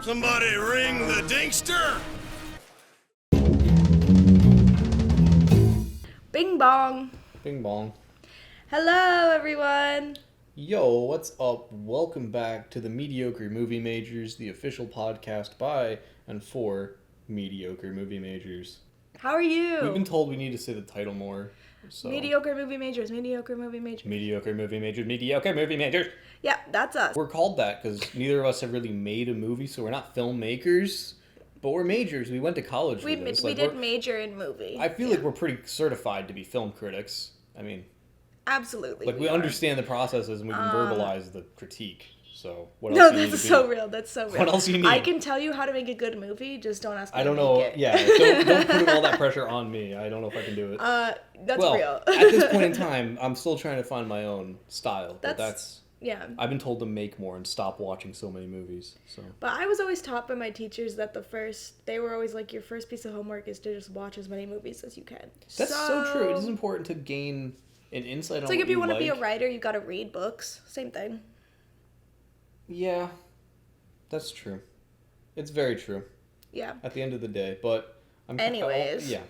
Somebody ring the dingster! Bing bong. Bing bong. Hello, everyone. Yo, what's up? Welcome back to the Mediocre Movie Majors, the official podcast by and for mediocre movie majors. How are you? We've been told we need to say the title more. So. Mediocre movie majors. Mediocre movie majors. Mediocre movie majors. Mediocre movie majors. Yeah, that's us. We're called that because neither of us have really made a movie, so we're not filmmakers, but we're majors. We went to college for this. We did major in movie. I feel like we're pretty certified to be film critics. I mean... Absolutely. Like, we understand the processes and we can verbalize the critique. So, what else No, do you need that's to so be? real. That's so real. What else do you need? I can tell you how to make a good movie, just don't ask me I don't to know. make it. Yeah, don't put all that pressure on me. I don't know if I can do it. That's well, real. At this point in time, I'm still trying to find my own style. But that's yeah. I've been told to make more and stop watching so many movies. So. But I was always taught by my teachers that they were always like, your first piece of homework is to just watch as many movies as you can. That's so true. It is important to gain an insight on it's what like if you want to like. be a writer, you got to read books. Same thing. Yeah, that's true. It's very true. Yeah. At the end of the day, but anyways. Yeah.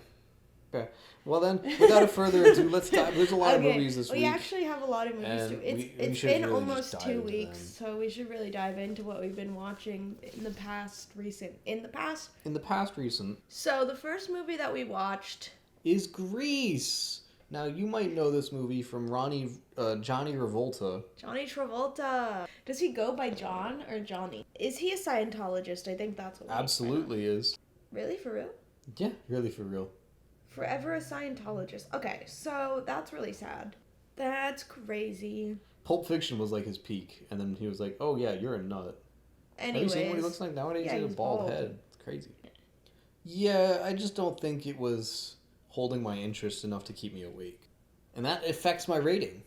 Okay. Well then, without further ado, let's dive. There's a lot of movies this week. We actually have a lot of movies too. It's been really almost 2 weeks, so we should really dive into what we've been watching in the past recent. So the first movie that we watched is Grease. Now you might know this movie from Johnny Travolta. Johnny Travolta. Does he go by John or Johnny? Is he a Scientologist? I think that's what. Absolutely is. Really, for real? Yeah, really for real. Forever a Scientologist. Okay, so that's really sad. That's crazy. Pulp Fiction was like his peak, and then he was like, "Oh yeah, you're a nut." Anyways, have you seen what he looks like nowadays? Yeah, He's a bald head. It's crazy. Yeah, I just don't think it was holding my interest enough to keep me awake, and that affects my rating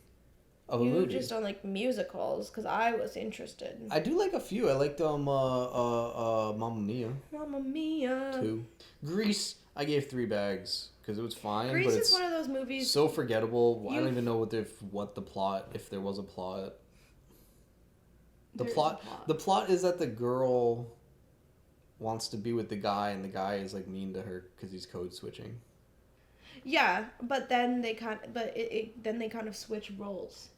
of a movie. You just don't like musicals, because I was interested. I do like a few. I liked Mamma Mia. Mamma Mia. 2. Grease, I gave 3 bags because it was fine. Grease but is it's one of those movies. so forgettable. I don't even know what the plot, if there was a plot. The plot is that the girl wants to be with the guy, and the guy is like mean to her because he's code switching. Yeah, but then they kind of switch roles,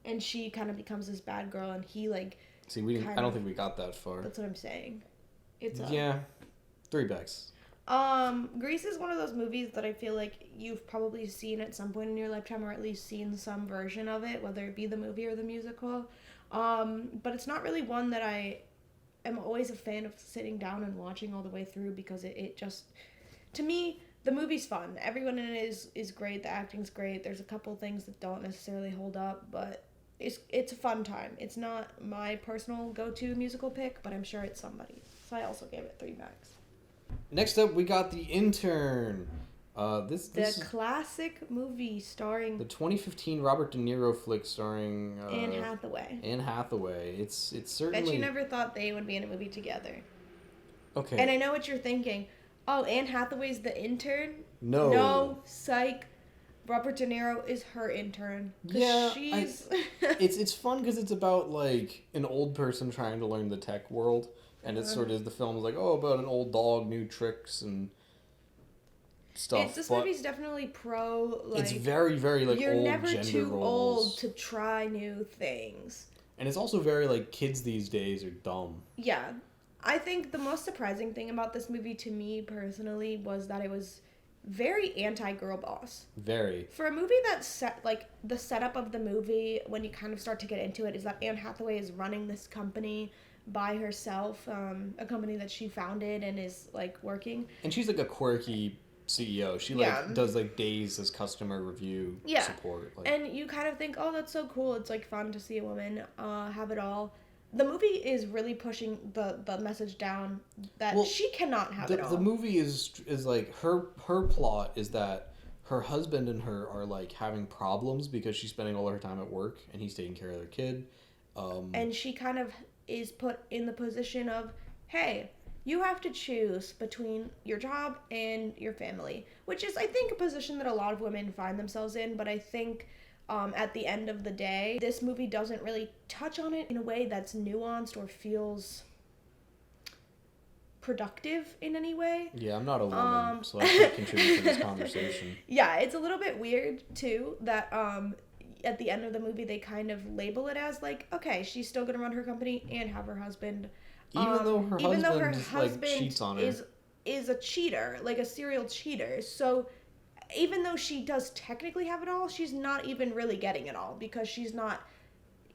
and she kind of becomes this bad girl, and he like. See, I don't think we got that far. That's what I'm saying. Yeah, 3 bags. Grease is one of those movies that I feel like you've probably seen at some point in your lifetime, or at least seen some version of it, whether it be the movie or the musical. But it's not really one that I am always a fan of sitting down and watching all the way through, because it just, to me, the movie's fun. Everyone in it is great. The acting's great. There's a couple things that don't necessarily hold up, but it's a fun time. It's not my personal go-to musical pick, but I'm sure it's somebody. So I also gave it 3 bags. Next up, we got The Intern. This the classic movie starring the 2015 Robert De Niro flick starring Anne Hathaway. Anne Hathaway. It's certainly. Bet you never thought they would be in a movie together. Okay. And I know what you're thinking. Oh, Anne Hathaway's the intern? No, psych. Robert De Niro is her intern. Yeah, she's. it's fun because it's about like an old person trying to learn the tech world, and it's sort of the film is like about an old dog, new tricks and stuff. This movie's definitely pro. Like, it's very very like you're old never gender too roles. old to try new things. And it's also very like kids these days are dumb. Yeah, I think the most surprising thing about this movie to me personally was that it was very anti-girl boss. Very. For a movie that's set, like, the setup of the movie, when you kind of start to get into it, is that Anne Hathaway is running this company by herself, a company that she founded and is, like, working. And she's, like, a quirky CEO. She, does, like, days as customer review support. Like. And you kind of think, oh, that's so cool. It's, like, fun to see a woman have it all. The movie is really pushing the message down that she cannot have it all. The movie is like her plot is that her husband and her are like having problems because she's spending all her time at work and he's taking care of their kid. And she kind of is put in the position of, hey, you have to choose between your job and your family, which is, I think, a position that a lot of women find themselves in, but I think at the end of the day, this movie doesn't really touch on it in a way that's nuanced or feels productive in any way. Yeah, I'm not a woman, so I can't contribute to this conversation. Yeah, it's a little bit weird too that at the end of the movie they kind of label it as like, okay, she's still gonna run her company and have her husband. Even though her husband like cheats on her. Is a cheater, like a serial cheater. So even though she does technically have it all, she's not even really getting it all because she's not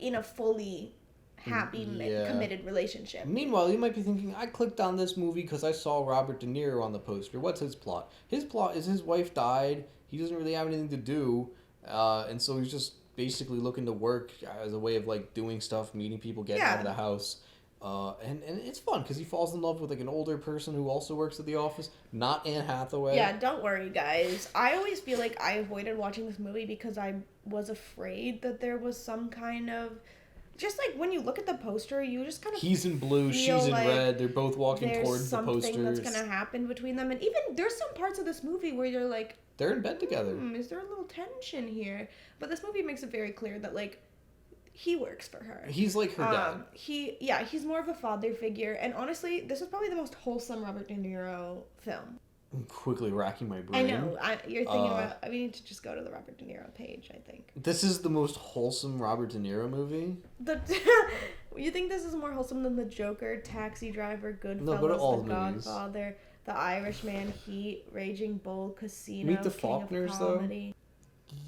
in a fully happy, committed relationship. Meanwhile, you might be thinking, I clicked on this movie because I saw Robert De Niro on the poster. What's his plot? His plot is his wife died. He doesn't really have anything to do. And so he's just basically looking to work as a way of, like, doing stuff, meeting people, getting out of the house. And it's fun because he falls in love with, like, an older person who also works at the office. Not Anne Hathaway. Yeah, don't worry, guys. I always feel like I avoided watching this movie because I was afraid that there was some kind of... Just, like, when you look at the poster, you just kind of He's in blue, she's in red. They're both walking towards the posters. There's something that's going to happen between them. And even there's some parts of this movie where you're like... They're in bed together. Is there a little tension here? But this movie makes it very clear that, like, he works for her. He's like her dad. He's more of a father figure. And honestly, this is probably the most wholesome Robert De Niro film. I'm quickly racking my brain. I know. You're thinking about... We need to just go to the Robert De Niro page, I think. This is the most wholesome Robert De Niro movie? You think this is more wholesome than The Joker, Taxi Driver, Goodfellas, No, go to all The Godfather, The Irishman, Heat, Raging Bull, Casino, Meet the King Faulkners, of Comedy.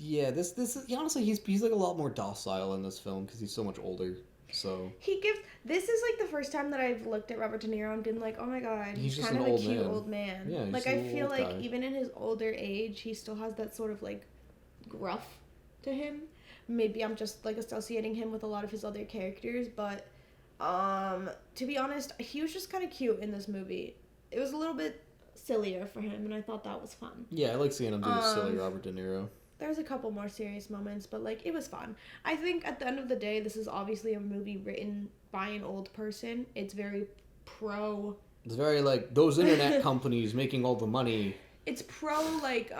Yeah, this is... Honestly, he's like a lot more docile in this film because he's so much older. So this is like the first time that I've looked at Robert De Niro and been like, oh my god, he's kind of a cute old man. Yeah, like I feel like even in his older age, he still has that sort of like gruff to him. Maybe I'm just like associating him with a lot of his other characters, but to be honest, he was just kind of cute in this movie. It was a little bit sillier for him, and I thought that was fun. Yeah, I like seeing him do the silly Robert De Niro. There's a couple more serious moments, but, like, it was fun. I think at the end of the day, this is obviously a movie written by an old person. It's very pro... It's very, like, those internet companies making all the money. It's pro, like,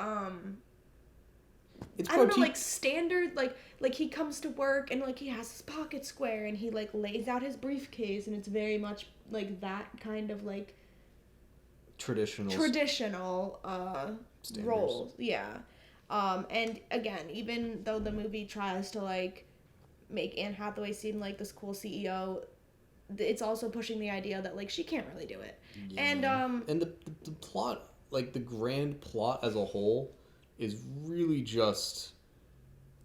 It's I don't know, like, standard, like, he comes to work, and, like, he has his pocket square, and he, like, lays out his briefcase, and it's very much, like, that kind of, like... Traditional, role. Yeah. And again, even though the movie tries to like make Anne Hathaway seem like this cool CEO, it's also pushing the idea that like she can't really do it. Yeah. And the plot, like the grand plot as a whole, is really just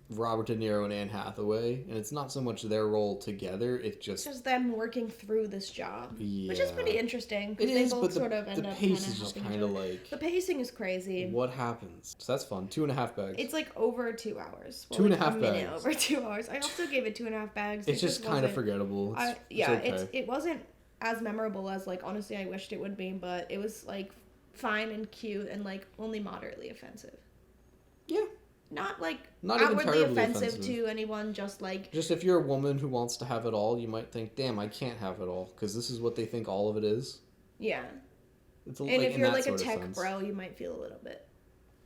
Robert De Niro and Anne Hathaway, and it's not so much their role together, it's just them working through this job, which is pretty interesting. It is, but the pace is just kind of like... The pacing is crazy. What happens? So that's fun. 2.5 bags. It's like over 2 hours. Well, 2.5 bags. Over 2 hours. I also gave it 2.5 bags. It's just kind of forgettable. It wasn't as memorable as like honestly I wished it would be, but it was like fine and cute and like only moderately offensive. Yeah. Not outwardly offensive to anyone, just if you're a woman who wants to have it all, you might think, damn, I can't have it all, because this is what they think all of it is. Yeah. If you're like a tech bro, you might feel a little bit,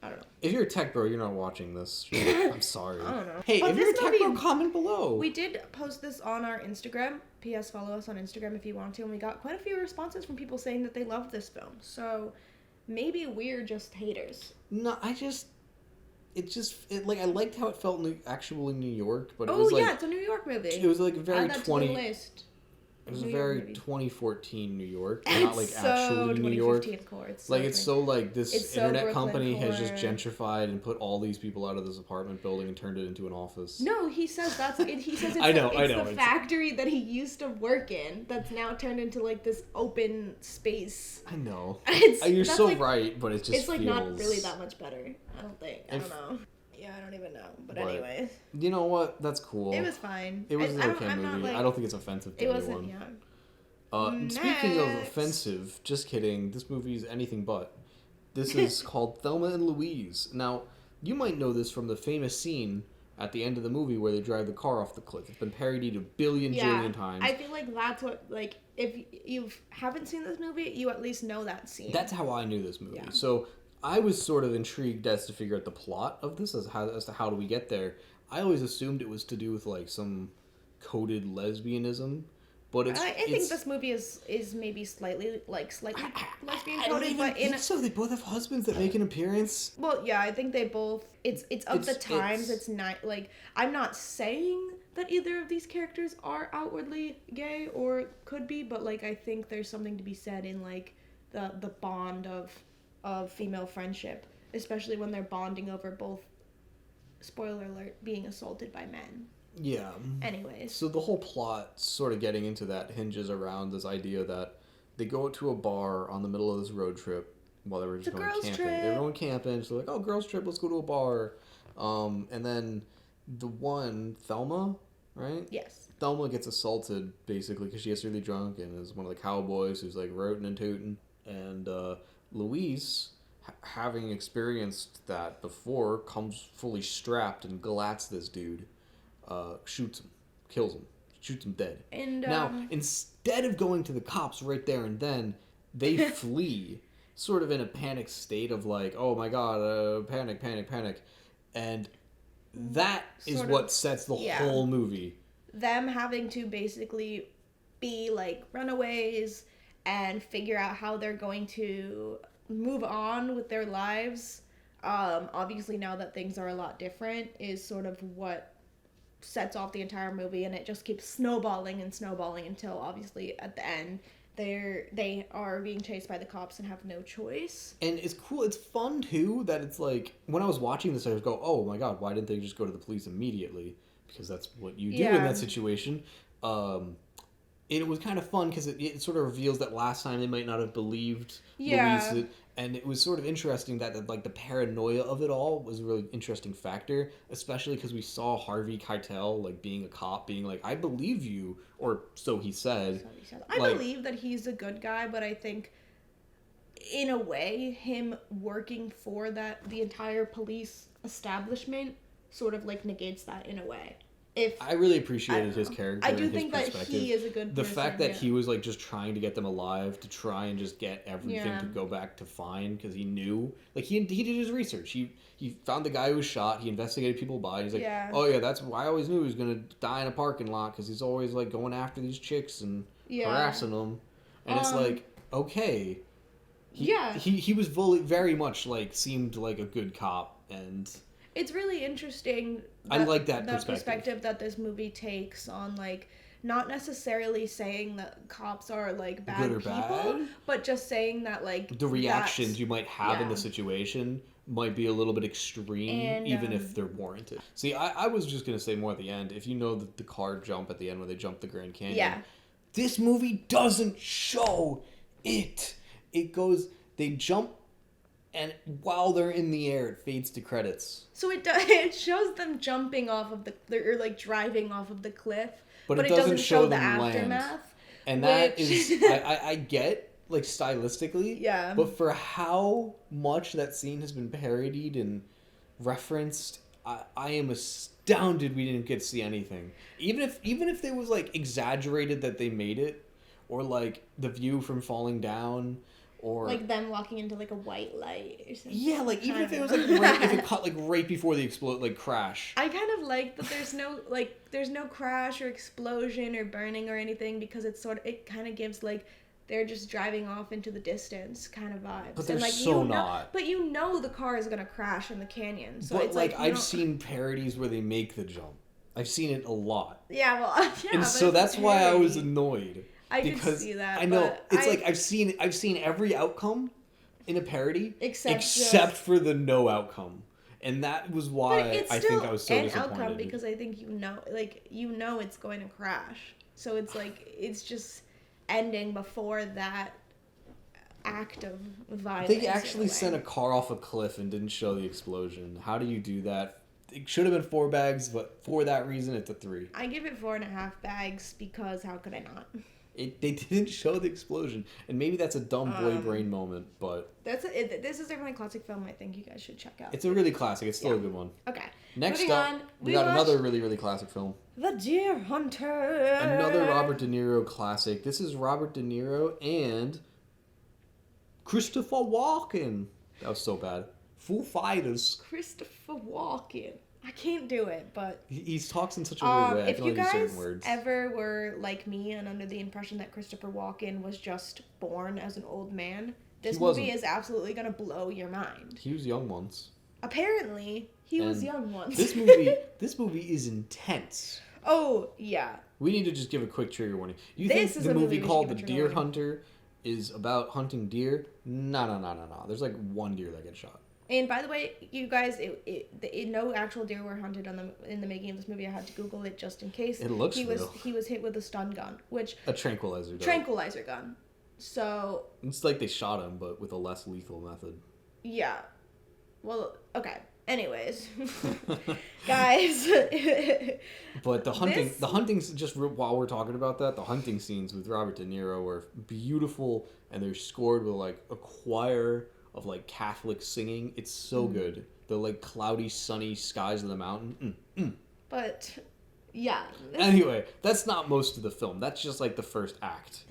I don't know. If you're a tech bro, you're not watching this. I'm sorry. I don't know. Hey, if you're a tech bro, comment below. We did post this on our Instagram. P.S. Follow us on Instagram if you want to, and we got quite a few responses from people saying that they loved this film. So maybe we're just haters. No, I liked how it felt actually in New York, but it's a New York movie. It was like a very It was a very 2014 New York, not like actually New York. Core. It's so like this internet company has just gentrified and put all these people out of this apartment building and turned it into an office. No, he says it's the factory that he used to work in that's now turned into like this open space. I know. You're so right, but it just it's like not really that much better. I don't think. I don't know. Yeah, I don't even know. But anyways. You know what? That's cool. It was fine. It was an okay movie. I don't think it's offensive to anyone. It wasn't, yeah. Speaking of offensive, just kidding, this movie is anything but. This is called Thelma and Louise. Now, you might know this from the famous scene at the end of the movie where they drive the car off the cliff. It's been parodied a billion jillion times. I feel like that's what, like, if you haven't seen this movie, you at least know that scene. That's how I knew this movie. Yeah. So I was sort of intrigued as to figure out the plot of this, as to how do we get there. I always assumed it was to do with, like, some coded lesbianism, But I think this movie is maybe slightly lesbian I don't coded, even but think so. They both have husbands that make an appearance. well, yeah, I think they both. It's of the times. It's not like I'm not saying that either of these characters are outwardly gay or could be, but like I think there's something to be said in like the bond of female friendship, especially when they're bonding over both. Spoiler alert: being assaulted by men. Yeah. Anyways. So the whole plot, sort of getting into that, hinges around this idea that they go to a bar on the middle of this road trip while they were just going camping. Trip. They're going camping, so they're like, oh, girls trip, let's go to a bar. And then the one, Thelma, right? Yes. Thelma gets assaulted, basically, because she gets really drunk and is one of the cowboys who's, like, rootin' and tootin'. And Louise, having experienced that before, comes fully strapped and glats this dude. Shoots him, kills him, shoots him dead. And now, instead of going to the cops right there and then, they flee, sort of in a panic state of like, oh my god, panic. And that is what sets the whole movie. Them having to basically be like runaways and figure out how they're going to move on with their lives. Obviously now that things are a lot different is sort of what sets off the entire movie, and it just keeps snowballing until obviously at the end they are being chased by the cops and have no choice. And it's cool, it's fun too that it's like when I was watching this I was go, oh my god, why didn't they just go to the police immediately, because that's what you do in that situation. It was kind of fun because it sort of reveals that last time they might not have believed Louise. And it was sort of interesting that like the paranoia of it all was a really interesting factor, especially because we saw Harvey Keitel, like being a cop, being like, I believe you, or so he said. I believe that he's a good guy, but I think in a way him working for the entire police establishment sort of like negates that in a way. I really appreciated his character. I do think that he is a good person. The fact that he was like just trying to get them alive, to try and just get everything to go back to fine, because he knew, like he did his research. He found the guy who was shot. He investigated people by. He's like, oh yeah, that's why I always knew he was gonna die in a parking lot, because he's always like going after these chicks and harassing them. And it's like, okay, he was very much like seemed like a good cop. And it's really interesting. I like that perspective that this movie takes on like not necessarily saying that cops are like bad people, but just saying that like the reactions you might have in the situation might be a little bit extreme, even if they're warranted. See, I was just gonna say more at the end. If you know the car jump at the end when they jump the Grand Canyon, this movie doesn't show it. It goes, they jump. And while they're in the air, it fades to credits. So it shows them jumping off of or like driving off of the cliff, but it doesn't show the aftermath. Land. And that is, I get, like, stylistically. Yeah. But for how much that scene has been parodied and referenced, I am astounded we didn't get to see anything. Even if they was like exaggerated that they made it, or like the view from falling down. Or like them walking into like a white light or something. Yeah, like even if it was like if it cut like right before the crash. I kind of like that there's no crash or explosion or burning or anything, because it kind of gives like they're just driving off into the distance kind of vibes. But they're and, like, not. But the car is gonna crash in the canyon. So but it's like I've seen parodies where they make the jump. I've seen it a lot. Yeah, well, and so that's why I was annoyed. I can see that. I know it's like I've seen every outcome in a parody except for the no outcome, and that was why I think I was so disappointed. An outcome because I think it's going to crash, so it's like it's just ending before that act of violence. They actually sent a car off a cliff and didn't show the explosion. How do you do that? It should have been 4 bags, but for that reason, it's a 3. I give it 4.5 bags because how could I not? They didn't show the explosion, and maybe that's a dumb boy brain moment, but this is definitely a classic film. I think you guys should check out. It's a really classic. It's still a good one. Okay. Next up, we got another really, really classic film. The Deer Hunter. Another Robert De Niro classic. This is Robert De Niro and Christopher Walken. That was so bad. Foo Fighters. Christopher Walken. I can't do it, but He talks in such a weird way. I if can you only use guys certain words. ever were like me and under the impression that Christopher Walken was just born as an old man, this movie is absolutely gonna blow your mind. He was young once. Apparently, he was young once. This movie is intense. Oh yeah. We need to just give a quick trigger warning. You This think is the a movie movie called we The should give a Deer trigger Hunter is about hunting deer? No. There's like one deer that gets shot. And by the way, you guys, no actual deer were hunted in the making of this movie. I had to Google it just in case. It looks he real. He was hit with a stun gun, A tranquilizer gun. tranquilizer gun. So It's like they shot him, but with a less lethal method. yeah. Well, okay. Anyways, guys. But the hunting, while we're talking about that, the hunting scenes with Robert De Niro are beautiful, and they're scored with like a choir of like Catholic singing. It's so good. The like cloudy, sunny skies of the mountain. But yeah. Anyway, that's not most of the film. That's just like the first act.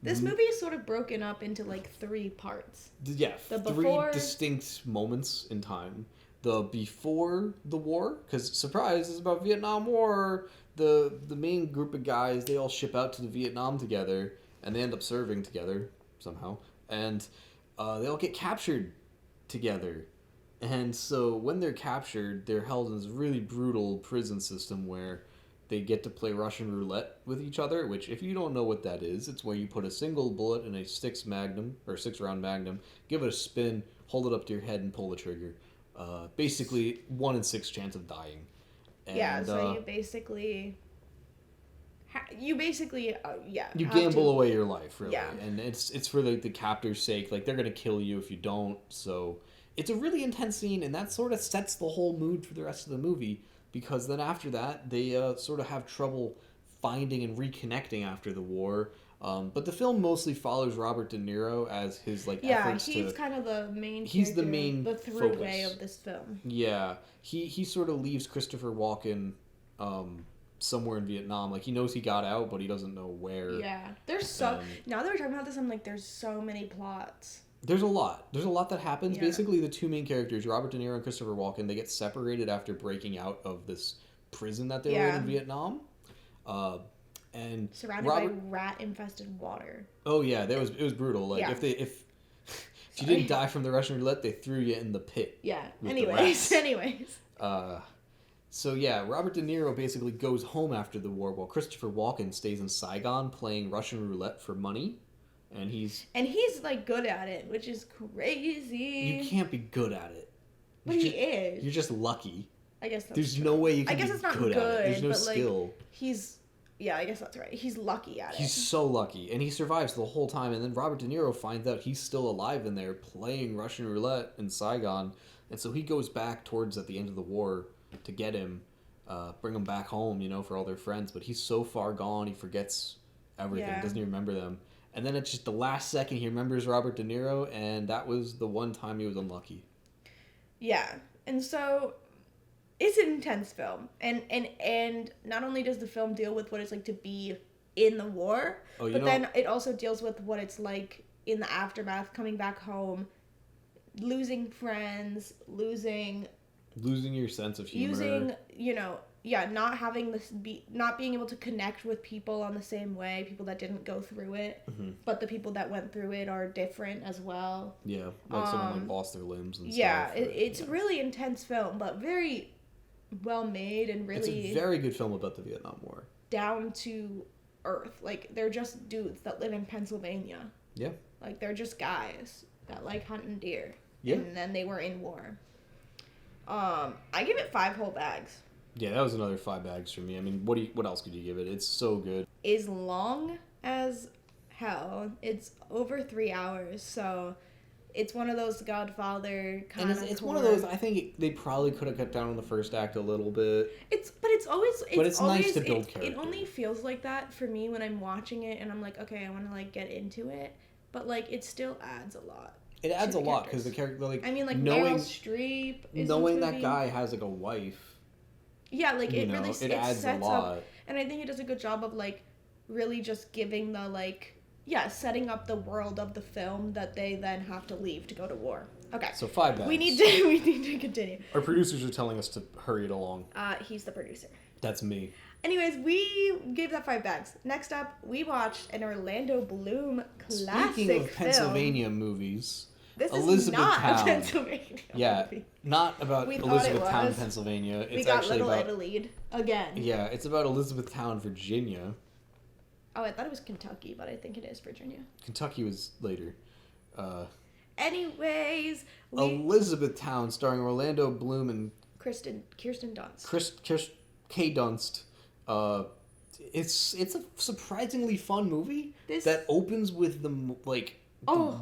This movie is sort of broken up into like 3 parts. Yeah, three distinct moments in time. The before the war, because surprise, it's about Vietnam War. The main group of guys, they all ship out to the Vietnam together, and they end up serving together somehow, and they all get captured together. And so when they're captured, they're held in this really brutal prison system where they get to play Russian roulette with each other, which if you don't know what that is, it's where you put a single bullet in a 6-round magnum, give it a spin, hold it up to your head, and pull the trigger. Basically 1 in 6 chance of dying. And, yeah, so you gamble away your life, really. Yeah. And it's for the captor's sake. Like, they're gonna kill you if you don't. So it's a really intense scene, and that sort of sets the whole mood for the rest of the movie, because then after that they sort of have trouble finding and reconnecting after the war. But the film mostly follows Robert De Niro as his efforts to... Yeah, he's kind of the main He's the character, main the throughway focus of this film. Yeah, he sort of leaves Christopher Walken somewhere in Vietnam. Like, he knows he got out, but he doesn't know where. Yeah, there's now that we're talking about this, I'm like, there's so many plots. There's a lot that happens. Yeah. Basically, the 2 main characters, Robert De Niro and Christopher Walken, they get separated after breaking out of this prison that they were in Vietnam. And surrounded by rat-infested water. Oh yeah, it was brutal. Like, if you didn't die from the Russian roulette, they threw you in the pit. Yeah. With Anyways. So yeah, Robert De Niro basically goes home after the war, while Christopher Walken stays in Saigon playing Russian roulette for money, and he's like good at it, which is crazy. You can't be good at it. But he is. You're just lucky. I guess that's There's true. no way you can I guess be it's not good at it. There's no but skill. Yeah, I guess that's right. He's lucky at it. He's so lucky, and he survives the whole time. And then Robert De Niro finds out he's still alive in there playing Russian roulette in Saigon, and so he goes back towards at the end of the war to get him, bring him back home, for all their friends. But he's so far gone, he forgets everything, doesn't even remember them. And then it's just the last second he remembers Robert De Niro, and that was the one time he was unlucky. Yeah, and so it's an intense film, and not only does the film deal with what it's like to be in the war, but then it also deals with what it's like in the aftermath, coming back home, losing friends, losing your sense of humor, not having not being able to connect with people on the same way, people that didn't go through it, but the people that went through it are different as well. Yeah, like someone lost their limbs and stuff. Yeah, it's a really intense film, but very well made and really... It's a very good film about the Vietnam War. Down to earth. Like, they're just dudes that live in Pennsylvania. Yeah. Like, they're just guys that like hunting deer. Yeah. And then they were in war. I give it 5 whole bags. Yeah, that was another 5 bags for me. I mean, what else could you give it? It's so good. Is long as hell. It's over 3 hours, so it's one of those Godfather kind of. It's one of those. I think they probably could have cut down on the first act a little bit. It's nice to build character. It only feels like that for me when I'm watching it, and I'm like, okay, I want to like get into it, but like it still adds a lot. It adds a lot because the character, like, I mean, like knowing, Meryl Streep is knowing in this that movie. guy has like a wife. Yeah, like it really it adds sets a lot. up, and I think it does a good job of like really just giving the setting up the world of the film that they then have to leave to go to war. Okay. So 5 bags. We need to continue. Our producers are telling us to hurry it along. He's the producer. That's me. Anyways, we gave that 5 bags. Next up, we watched an Orlando Bloom classic Speaking of film. Pennsylvania movies, This is not a Elizabethtown. Pennsylvania Yeah, movie. not about We thought it Elizabethtown, was. Pennsylvania. It's We got actually Little about Italy'd again. Yeah, it's about Elizabethtown, Virginia. Oh, I thought it was Kentucky, but I think it is Virginia. Kentucky was later. Anyways, Elizabethtown, starring Orlando Bloom and Kirsten Dunst. Kay Dunst. It's a surprisingly fun movie This- that opens with the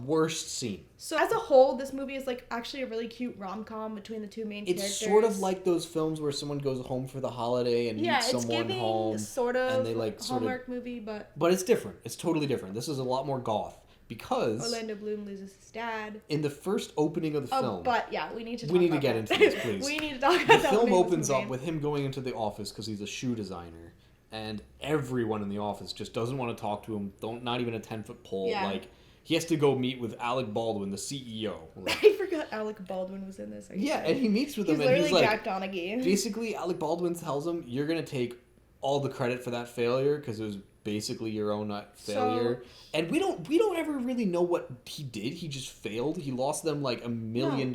worst scene. So as a whole, this movie is like actually a really cute rom-com between the two main It's characters. sort of like those films where someone goes home for the holiday and meets it's someone giving home, sort of and they like sort Hallmark of. movie, but But it's different. It's totally different. This is a lot more goth because Orlando Bloom loses his dad. in the first opening of the film, But yeah, we need to. we need to about get that. into this, please. We need to talk about The that film opening of this opens up movie. with him going into the office because he's a shoe designer, and everyone in the office just doesn't want to talk to him. Not even a 10-foot pole. Yeah. Like he has to go meet with Alec Baldwin, the CEO. Like, I forgot Alec Baldwin was in this. Are you yeah, kidding? and he meets with He's him, and literally he's like, Jack Donaghy. basically, Alec Baldwin tells him, "You're gonna take all the credit for that failure because it was basically your own failure." And we don't ever really know what he did. He just failed. He lost them like $1 million.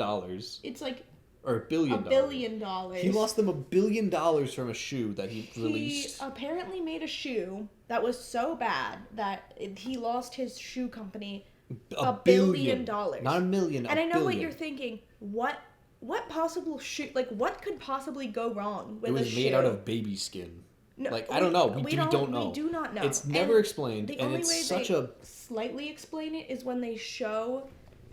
It's like Or $1 billion. $1 billion. He lost them $1 billion from a shoe that he released. He apparently made a shoe that was so bad that he lost his shoe company $1 billion. Not $1 million. And I know billion. what you're thinking. What possible shoe? Like what could possibly go wrong with It a was shoe? made out of baby skin. No, like I don't know. We don't know. We do not know. It's never explained, The and only it's way such they a. slightly explain it is when they show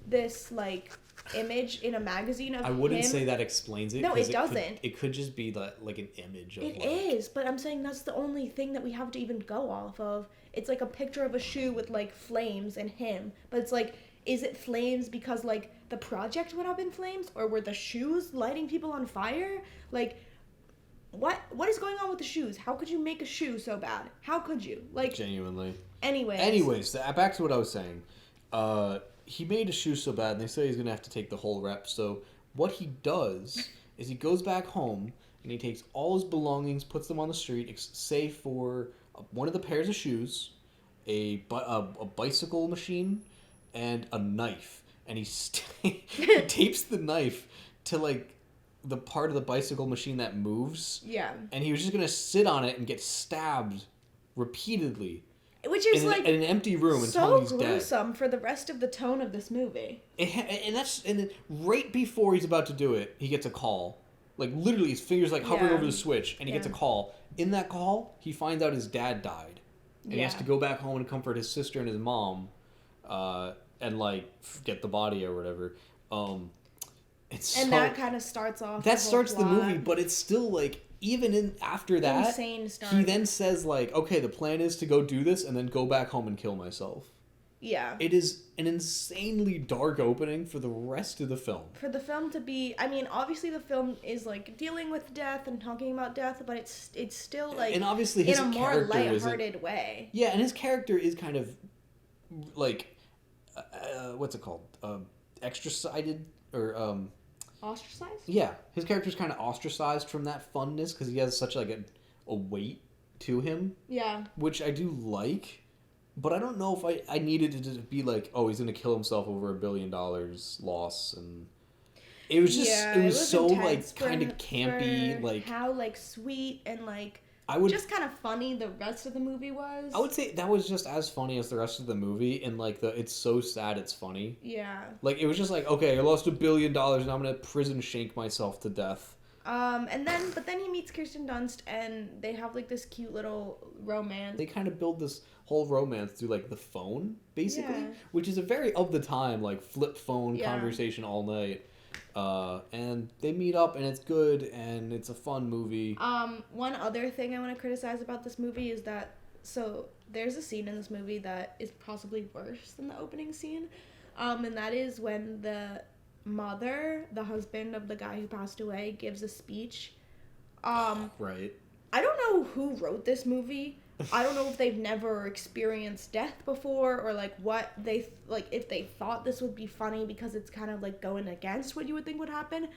this like image in a magazine of I wouldn't him. say that explains it. No, 'cause it doesn't. It could just be like an image of. It is, but I'm saying that's the only thing that we have to even go off of. It's like a picture of a shoe with like flames and him, but it's like, is it flames because like the project went up in flames, or were the shoes lighting people on fire? Like, what is going on with the shoes? How could you make a shoe so bad? How could you? Like, Genuinely. Anyways, Back to what I was saying. He made a shoe so bad, and they say he's gonna have to take the whole rep. So what he does is he goes back home and he takes all his belongings, puts them on the street, save for one of the pairs of shoes, a bicycle machine, and a knife. And he he tapes the knife to like the part of the bicycle machine that moves. yeah, And he was just gonna sit on it and get stabbed repeatedly. which is in like an empty room until so he's dead. gruesome for the rest of the tone of this movie. And then right before he's about to do it, he gets a call. Like literally, his fingers like hovering Yeah. over the switch, and he gets a Yeah. call. In that call, he finds out his dad died, and he has Yeah. to go back home and comfort his sister and his mom, and like get the body or whatever. That kind of starts off. That the whole starts the plot. movie, but it's still like even after that, Insane start. he then says like, okay, the plan is to go do this and then go back home and kill myself. Yeah. It is an insanely dark opening for the rest of the film. For the film to be, I mean, obviously the film is like dealing with death and talking about death, but it's still like And obviously in his a more character lighthearted way. Yeah, and his character is kind of like what's it called? Extracided or Ostracized? yeah, his character's kind of ostracized from that funness because he has such like a weight to him, Yeah. which I do like. But I don't know if I needed it to be like, oh, he's gonna kill himself over $1 billion loss, and it was just it was so like intense kind of campy, for like how like sweet and like I would just kind of funny the rest of the movie was. I would say that was just as funny as the rest of the movie, and like it's so sad it's funny. Yeah. Like it was just like, okay, I lost $1 billion, and I'm gonna prison shank myself to death. But then he meets Kirsten Dunst, and they have like this cute little romance. They kind of build this whole romance through like the phone, basically, Yeah. which is a very of the time like flip phone Yeah. conversation all night. And they meet up, and it's good, and it's a fun movie. One other thing I want to criticize about this movie is that there's a scene in this movie that is possibly worse than the opening scene, and that is when the mother, the husband of the guy who passed away, gives a speech. Right. I don't know who wrote this movie, I don't know if they've never experienced death before, or like what they like if they thought this would be funny because it's kind of like going against what you would think would happen.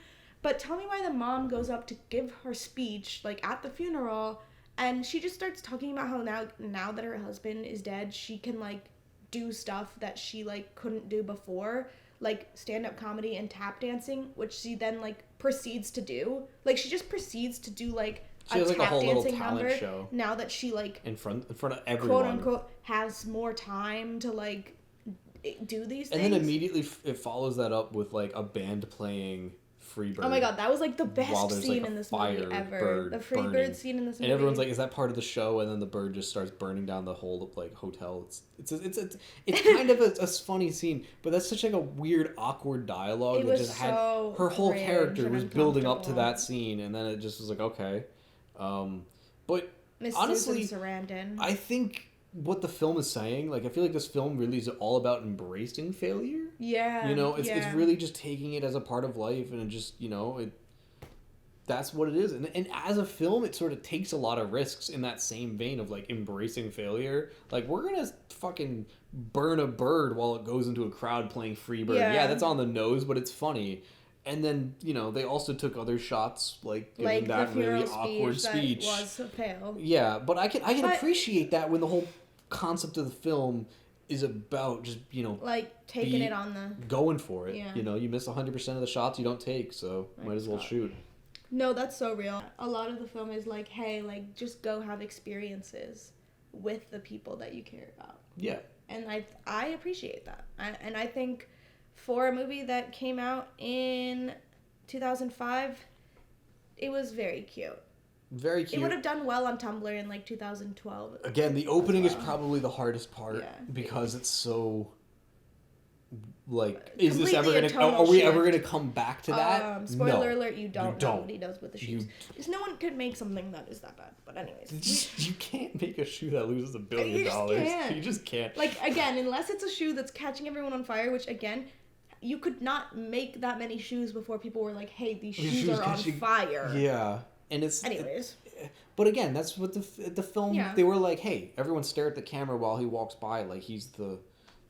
But tell me why the mom goes up to give her speech like at the funeral, and she just starts talking about how now that her husband is dead, she can like do stuff that she like couldn't do before, like stand-up comedy and tap dancing, which she then like proceeds to do. Like she just proceeds to do like she has like a whole little talent number show now that she like in front of everyone, quote unquote, has more time to like do these things. And then immediately it follows that up with like a band playing Freebird. Oh my god, that was like the best scene like in this movie ever. The Freebird scene in this movie. And everyone's like, "Is that part of the show?" And then the bird just starts burning down the whole like hotel. It's kind of a funny scene, but that's such like a weird, awkward dialogue that just had her whole character was building up to that scene, and then it just was like, okay. But Miss honestly, Susan Sarandon. I think what the film is saying, like I feel like this film really is all about embracing failure. Yeah. You know, it's really just taking it as a part of life, and it just, that's what it is. And as a film, it sort of takes a lot of risks in that same vein of like embracing failure. Like, we're gonna fucking burn a bird while it goes into a crowd playing Freebird. Yeah, that's on the nose, but it's funny. And then, they also took other shots, like giving that really awkward speech. That was a fail. Yeah, but I can appreciate that when the whole concept of the film is about just, like taking it on the... Going for it. Yeah. You miss 100% of the shots you don't take, so might as well shoot. No, that's so real. A lot of the film is like, hey, like, just go have experiences with the people that you care about. Yeah. And I appreciate that. And I think... For a movie that came out in 2005, it was very cute. Very cute. It would have done well on Tumblr in like 2012. Again, the opening is probably the hardest part because it's so like, is this ever gonna? Are we ever gonna come back to that? Spoiler alert: you don't know what he does with the shoes. Because no one could make something that is that bad. But anyways, you can't make a shoe that loses $1 billion. You just can't. Like, again, unless it's a shoe that's catching everyone on fire, which again. You could not make that many shoes before people were like, hey, these shoes are on fire. Yeah. And it's... Anyways. But again, that's what the film... Yeah. They were like, hey, everyone stare at the camera while he walks by like he's the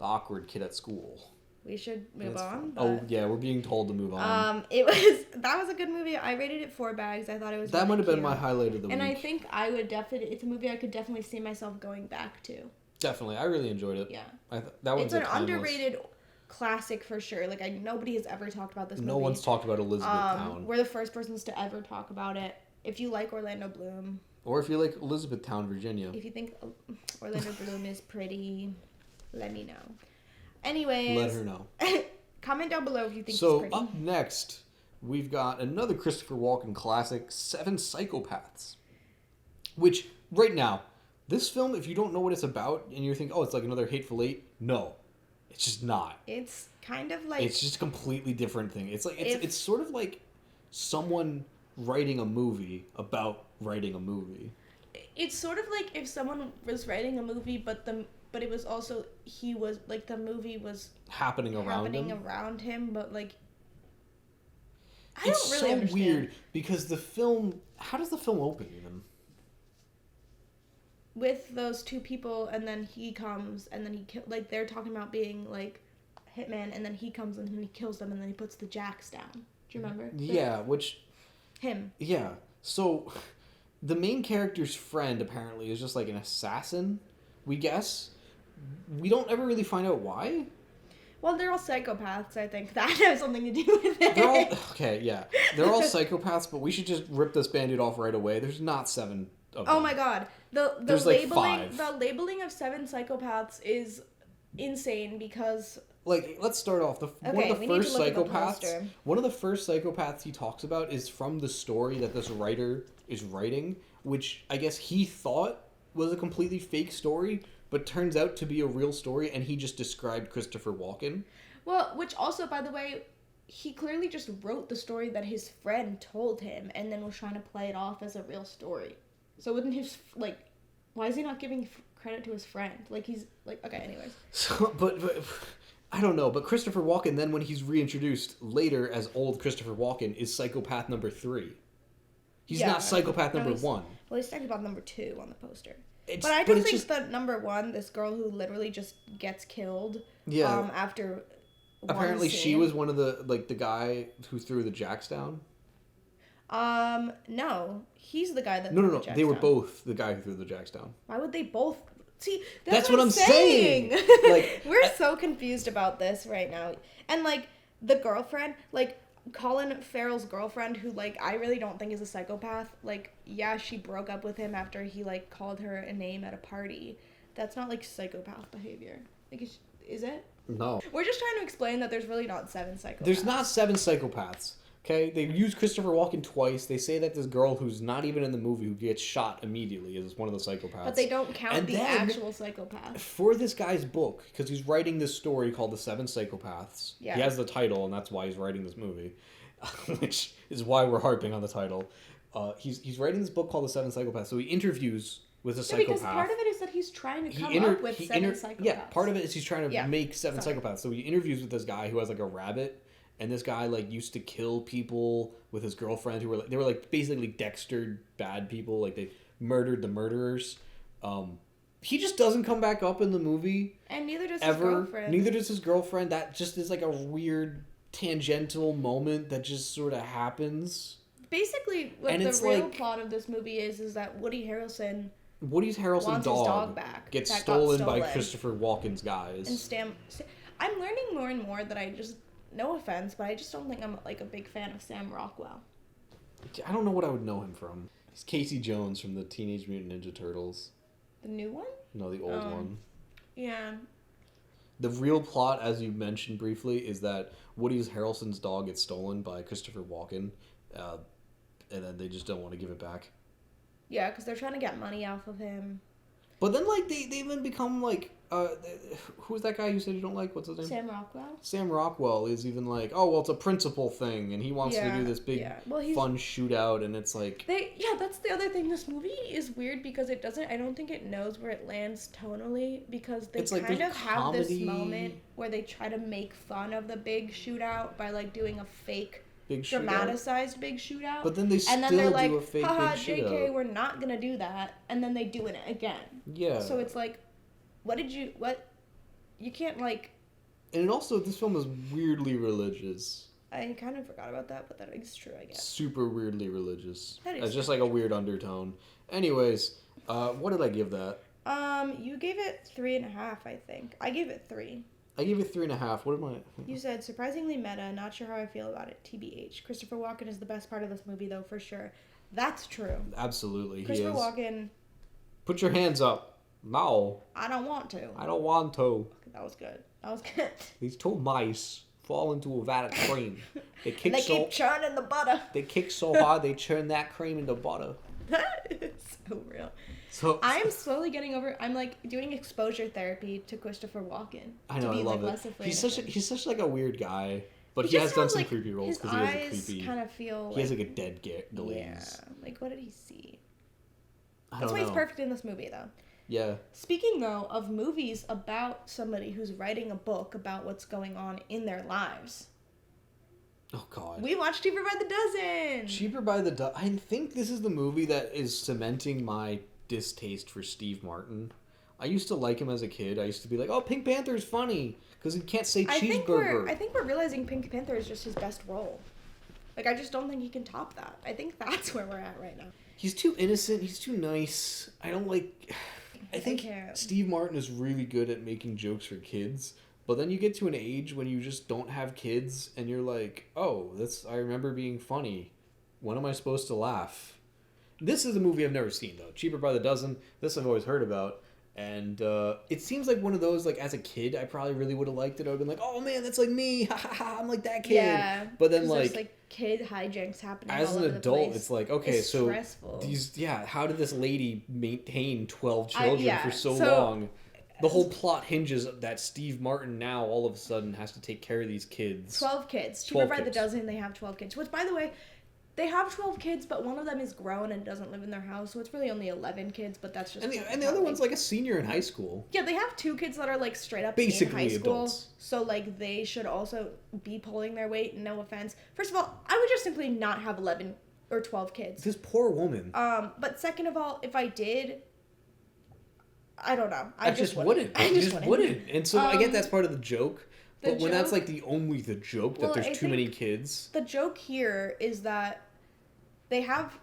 awkward kid at school. We should move on. Oh, yeah, we're being told to move on. That was a good movie. I rated it 4 bags. I thought it was That might have been my highlight of the week. And I think I would definitely... It's a movie I could definitely see myself going back to. Definitely. I really enjoyed it. Yeah. That one's an underrated... classic for sure. Like, nobody has ever talked about this movie. No one's talked about Elizabethtown. We're the first persons to ever talk about it. If you like Orlando Bloom. Or if you like Elizabethtown, Virginia. If you think Orlando Bloom is pretty, let me know. Anyways. Let her know. Comment down below if you think he's So, pretty. up next, we've got another Christopher Walken classic, 7 Psychopaths. Which, right now, this film, if you don't know what it's about, and you think, oh, it's like another Hateful Eight, no. It's just not. It's kind of like... It's just a completely different thing. It's like it's sort of like someone writing a movie about writing a movie. It's sort of like if someone was writing a movie, but it was also he was like the movie was happening around him, but like I don't really understand. It's so weird because the film. How does the film open even? With those two people, and then he comes, and then like they're talking about being like hitman, and then he comes and he kills them, and then he puts the jacks down. Do you remember? Yeah, him. Yeah. So the main character's friend apparently is just like an assassin, we guess. We don't ever really find out why. Well, they're all psychopaths, I think. That has something to do with it. They're all okay, yeah. They're all psychopaths, but we should just rip this Band-Aid off right away. There's not 7 of them. Oh my god. There's labeling like 5. The labeling of 7 psychopaths is insane because like, let's start off. One of the first psychopaths he talks about is from the story that this writer is writing, which I guess he thought was a completely fake story, but turns out to be a real story, and he just described Christopher Walken. Well, which also, by the way, he clearly just wrote the story that his friend told him, and then was trying to play it off as a real story. So wouldn't his, like, why is he not giving credit to his friend? Like, he's, like, okay, anyways. So, but I don't know, but Christopher Walken, then when he's reintroduced later as old Christopher Walken, is psychopath number 3. He's not psychopath number 1. Well, he's psychopath number 2 on the poster. But I don't think that number one, this girl who literally just gets killed. Yeah. After. Apparently, she was one of the guy who threw the jacks down. No, he's the guy that. No. They were both the guy who threw the jacks down. Why would they both? See, that's what I'm saying. Like, we're so confused about this right now, and like the girlfriend, like Colin Farrell's girlfriend, who like I really don't think is a psychopath. Like, yeah, she broke up with him after he like called her a name at a party. That's not like psychopath behavior. Like, is it? No. We're just trying to explain that there's really not 7 psychopaths. There's not 7 psychopaths. Okay, they use Christopher Walken twice. They say that this girl who's not even in the movie who gets shot immediately is one of the psychopaths. But they don't count the actual psychopath. For this guy's book, because he's writing this story called The 7 Psychopaths. Yeah. He has the title, and that's why he's writing this movie, which is why we're harping on the title. He's writing this book called The 7 Psychopaths, so he interviews with a psychopath. Because part of it is that he's trying to come up with 7 psychopaths. Yeah, part of it is he's trying to make 7 psychopaths. So he interviews with this guy who has like a rabbit. And this guy like used to kill people with his girlfriend who were like, they were like basically Dexter bad people, like they murdered the murderers. He just doesn't come back up in the movie. And neither does his girlfriend. Neither does his girlfriend. That just is like a weird tangential moment that just sort of happens. Basically, what the real plot of this movie is that Woody Harrelson's dog back gets stolen by Christopher Walken's guys. And I'm learning more and more that I just. No offense, but I just don't think I'm like a big fan of Sam Rockwell. I don't know what I would know him from. He's Casey Jones from the Teenage Mutant Ninja Turtles. The new one? No, the old one. Yeah. The real plot, as you mentioned briefly, is that Woody Harrelson's dog gets stolen by Christopher Walken, and then they just don't want to give it back. Yeah, because they're trying to get money off of him. But then, like, they even become, like, who's that guy you said you don't like? What's his name? Sam Rockwell. Sam Rockwell is even like, oh, well, it's a principal thing, and he wants to do this big, fun shootout, and it's like... that's the other thing. This movie is weird because it doesn't... I don't think it knows where it lands tonally, because they kind of have this moment where they try to make fun of the big shootout by, like, doing a fake... dramatized big shootout. But then they still do a fake haha, big shootout. JK, we're not gonna do that. And then they do it again. Yeah. So it's like, you can't like... And also, this film is weirdly religious. I kind of forgot about that, but that is true, I guess. Super weirdly religious. That is It's just like a weird undertone. Anyways, what did I give that? You gave it 3.5, I think. I gave it 3. I gave it 3.5. What am I? You said, surprisingly meta, not sure how I feel about it, TBH. Christopher Walken is the best part of this movie, though, for sure. That's true. Absolutely, Christopher Walken... Put your hands up. No. I don't want to. I don't want to. That was good. That was good. These 2 mice fall into a vat of cream. They keep churning the butter. They kick so hard, they churn that cream into butter. That is so real. So I am slowly getting over. I'm like doing exposure therapy to Christopher Walken. I know, to be, I love like, it. Less afraid He's such like a weird guy, but he has done some creepy roles because he has a creepy. Kind of feel. He has like a dead glaze. Yeah, like what did he see? That's why he's perfect in this movie, though. Yeah. Speaking though of movies about somebody who's writing a book about what's going on in their lives. Oh, God. We watched Cheaper by the Dozen. Cheaper by the Dozen. I think this is the movie that is cementing my distaste for Steve Martin. I used to like him as a kid. I used to be like, oh, Pink Panther's funny because he can't say cheeseburger. I think we're realizing Pink Panther is just his best role. Like, I just don't think he can top that. I think that's where we're at right now. He's too innocent. He's too nice. I don't like... I think Steve Martin is really good at making jokes for kids. But then you get to an age when you just don't have kids and you're like, oh, I remember being funny. When am I supposed to laugh? This is a movie I've never seen, though. Cheaper by the Dozen. This I've always heard about. And it seems like one of those, like, as a kid, I probably really would have liked it. I would have been like, oh, man, that's like me. Ha, ha, ha, I'm like that kid. Yeah. But then, like kid hijinks happening as all an over adult, the place. it's like, okay, it's so stressful. How did this lady maintain 12 children for so long? The whole plot hinges that Steve Martin now all of a sudden has to take care of these kids. 12 kids. Cheaper by the Dozen, they have 12 kids. Which, by the way, they have 12 kids, but one of them is grown and doesn't live in their house, so it's really only 11 kids, but that's just... And the other one's like a senior in high school. Yeah, they have 2 kids that are like straight up basically in high school. Adults. So like they should also be pulling their weight, no offense. First of all, I would just simply not have 11 or 12 kids. This poor woman. But second of all, if I did... I don't know. I just wouldn't. I just wouldn't. And so I get that's part of the joke. But when that's like the joke that there's too many kids. The joke here is that they have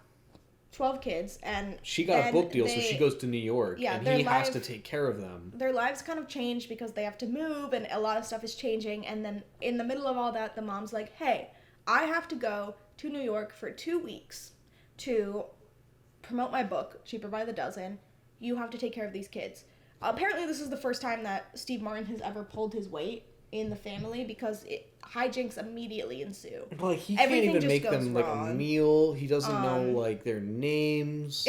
12 kids and she got a book deal, so she goes to New York, and he has to take care of them. Their lives kind of change because they have to move, and a lot of stuff is changing. And then in the middle of all that, the mom's like, "Hey, I have to go to New York for 2 weeks to promote my book. Cheaper by the dozen. You have to take care of these kids." Apparently, this is the first time that Steve Martin has ever pulled his weight in the family because hijinks immediately ensue. Like, he can't even make them like a meal. He doesn't know like their names.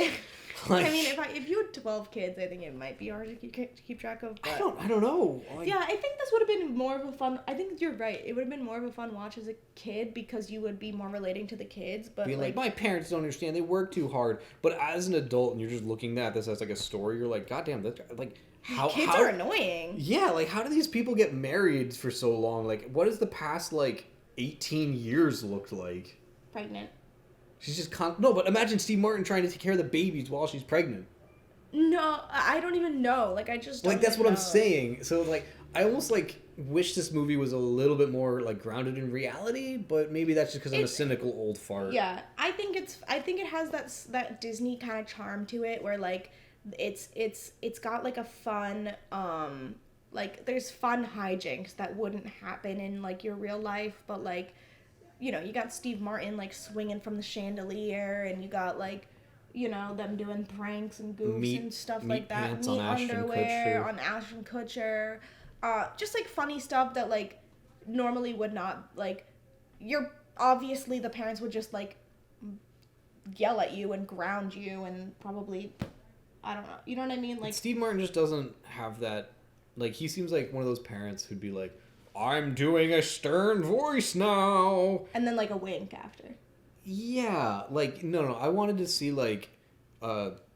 Like, I mean, if you had 12 kids, I think it might be hard to keep track of. But I don't know. Like, yeah, I think this would have been more of a fun. I think you're right. It would have been more of a fun watch as a kid because you would be more relating to the kids. But being like my parents don't understand. They work too hard. But as an adult, and you're just looking at this as like a story, you're like, God damn, that's like. Kids are annoying. Yeah, like, how do these people get married for so long? Like, what does the past, like, 18 years looked like? Pregnant. She's just no, but imagine Steve Martin trying to take care of the babies while she's pregnant. No, I don't even know. Like, I just don't that's what know. I'm saying. So, like, I almost, like, wish this movie was a little bit more, like, grounded in reality, but maybe that's just because I'm a cynical old fart. Yeah, I think it has that Disney kind of charm to it where, like, it's got like a fun like there's fun hijinks that wouldn't happen in like your real life, but like, you know, you got Steve Martin like swinging from the chandelier, and you got like, you know, them doing pranks and goofs and stuff like that. Meat underwear on Ashton Kutcher, just like funny stuff that like normally would not, like, obviously the parents would just like yell at you and ground you and probably, I don't know. You know what I mean? Like, Steve Martin just doesn't have that. Like, he seems like one of those parents who'd be like, "I'm doing a stern voice now," and then like a wink after. Yeah, like no. I wanted to see like,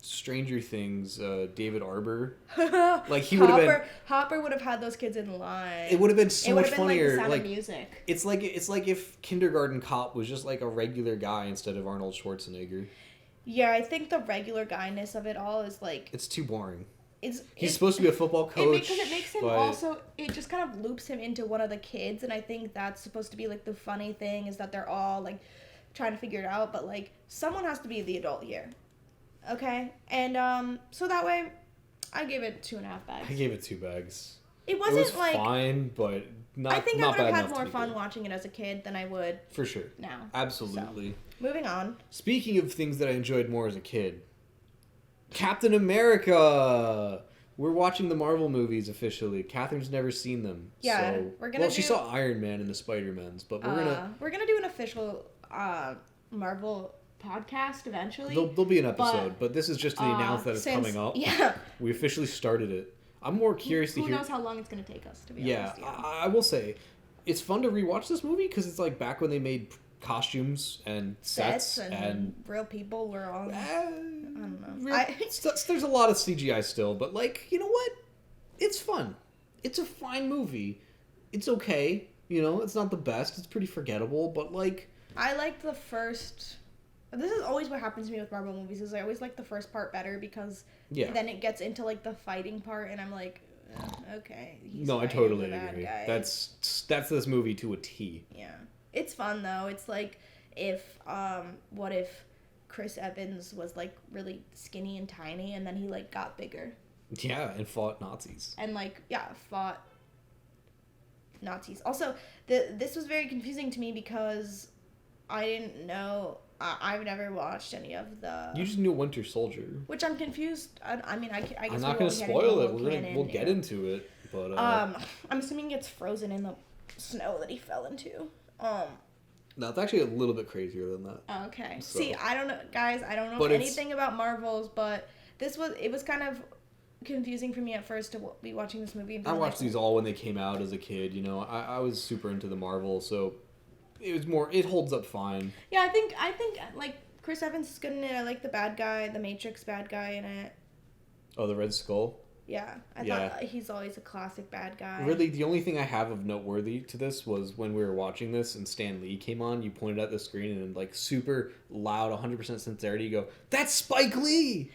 Stranger Things, David Arbor. Like, he would have been. Hopper would have had those kids in line. It would have been so much funnier. Like, the Sound of Music. It's like if Kindergarten Cop was just like a regular guy instead of Arnold Schwarzenegger. Yeah, I think the regular guyness of it all is like... It's too boring. He's supposed to be a football coach. Because it makes him also... It just kind of loops him into one of the kids, and I think that's supposed to be like the funny thing, is that they're all like trying to figure it out, but like someone has to be the adult here. Okay? And so that way, I gave it 2.5 bags. I gave it 2 bags. It was fine, but not I think not I would have had more fun watching it as a kid than I would for sure. Now. Absolutely. So, moving on. Speaking of things that I enjoyed more as a kid, Captain America. We're watching the Marvel movies officially. Catherine's never seen them. Yeah, so, we're gonna. She saw Iron Man and the Spider-Mans, but we're gonna do an official Marvel podcast eventually. There'll be an episode, but this is just to announce that it's coming up. Yeah, we officially started it. I'm more curious to hear. Who knows how long it's gonna take us? To be honest. Yeah, I will say, it's fun to rewatch this movie because it's like back when they made costumes and sets and real people were on. I don't know. There's a lot of CGI still, but like, you know what? It's fun. It's a fine movie. It's okay. You know, it's not the best. It's pretty forgettable, but like, I liked the first. This is always what happens to me with Marvel movies. Is I always like the first part better because then it gets into like the fighting part, and I'm like, okay. No, I totally agree. Guy. That's this movie to a T. Yeah, it's fun though. It's like what if Chris Evans was like really skinny and tiny, and then he like got bigger. Yeah, and fought Nazis. And like fought Nazis. Also, this was very confusing to me because I didn't know. I've never watched any of the. You just knew Winter Soldier. Which I'm confused. I mean, I guess I'm not going to spoil it. We'll get into it, but. I'm assuming it's frozen in the snow that he fell into. No, it's actually a little bit crazier than that. Okay. So. See, I don't know, guys. I don't know anything about Marvels, but it was kind of confusing for me at first to be watching this movie. I watched these all when they came out as a kid. You know, I was super into the Marvel, so. It holds up fine. Yeah, I think like Chris Evans is good in it. I like the bad guy, the Matrix bad guy in it. Oh, the Red Skull? Yeah. I thought he's always a classic bad guy. Really, the only thing I have of noteworthy to this was when we were watching this and Stan Lee came on, you pointed at the screen and in like super loud, 100% sincerity, you go, "That's Spike Lee!"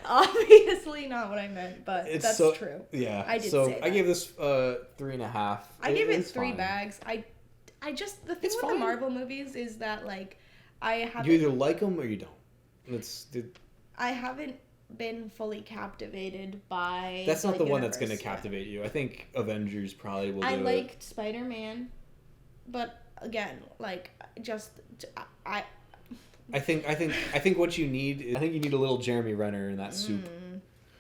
Obviously not what I meant, but that's true. Yeah. I did so say that. I gave this 3.5. I gave it It's 3 fine. bags. I just the thing It's with fine. the Marvel movies is that like I You either haven't like them or you don't. I haven't been fully captivated by. That's not the one that's universe going to captivate you. I think Avengers probably will do I it. liked Spider-Man, but again, like just I. I think what you need is, I think you need a little Jeremy Renner in that soup.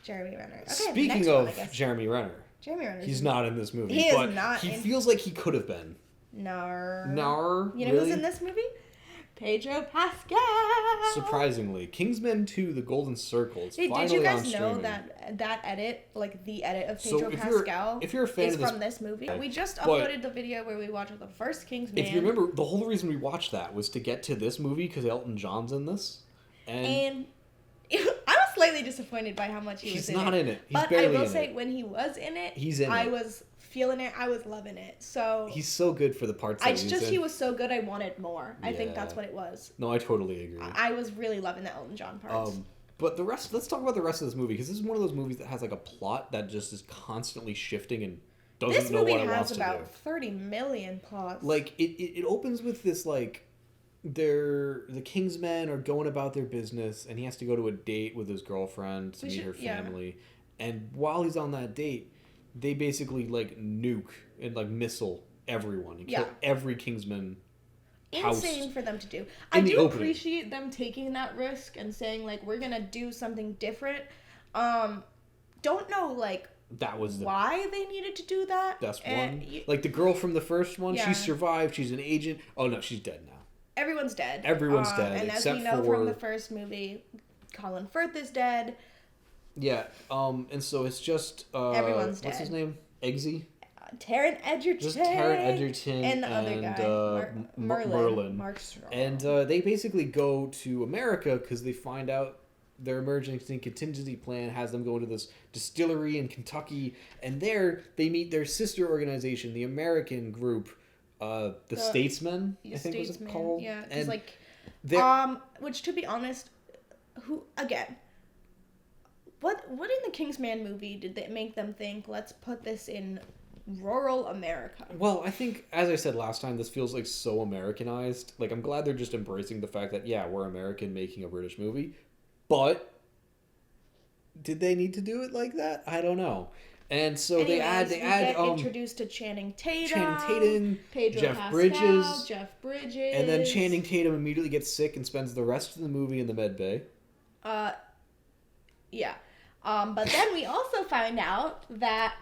Jeremy Renner. Okay, Speaking next of one, I guess. Jeremy Renner, Jeremy Renner. he's not in this movie. He is but not He in- feels like he could have been. No. You know really? who's in this movie? Pedro Pascal. Surprisingly, Kingsman 2: The Golden Circle. It's Hey, finally did you on guys know streaming. that edit, like the edit of So Pedro if you're- Pascal, if you're a fan is of this- from this movie? We just But- uploaded the video where we watched the first Kingsman. If you remember, the whole reason we watched that was to get to this movie because Elton John's in this, and I was slightly disappointed by how much he was he's in not it. in it. He's But I barely will in say, it. when he was in it, He's in I it. was feeling it. I was loving it. So He's so good for the parts that it's he's just in. he was so good. I wanted more. I think Yeah. that's what it was. No, I totally agree. I was really loving the Elton John parts. But the rest, let's talk about the rest of this movie because this is one of those movies that has like a plot that just is constantly shifting and doesn't This know movie what it wants has to do. about 30 million plots. Like it opens with this like the Kingsmen are going about their business and he has to go to a date with his girlfriend to meet her family. And while he's on that date, they basically like nuke and like missile everyone and kill every Kingsman house. Insane for them to do. I the do opening. appreciate them taking that risk and saying like we're gonna do something different. Don't know like That was the why they needed to do that. best And one. Like the girl from the first one, Yeah. she survived. She's an agent. Oh no, she's dead now. Everyone's dead. Everyone's dead, And as except we know for- from the first movie, Colin Firth is dead. Yeah. And so it's just Everyone's what's his dead. name? Eggsy. Taron Egerton. Just Taron Egerton and the other guy, Merlin. Mark Strong. And they basically go to America because they find out their emergency contingency plan has them go to this distillery in Kentucky, and there they meet their sister organization, the American group, the Statesmen. I think was it called. Yeah, and because they're- which to be honest, who again? What in the Kingsman movie did they make them think? Let's put this in rural America. Well, I think, as I said last time, this feels like so Americanized. Like, I'm glad they're just embracing the fact that, yeah, we're American making a British movie. But did they need to do it like that? I don't know. And so Anyways, they we add get introduced to Channing Tatum, Pedro Jeff Pascal, Bridges, Jeff Bridges, and then Channing Tatum immediately gets sick and spends the rest of the movie in the med bay. Yeah. But then we also find out that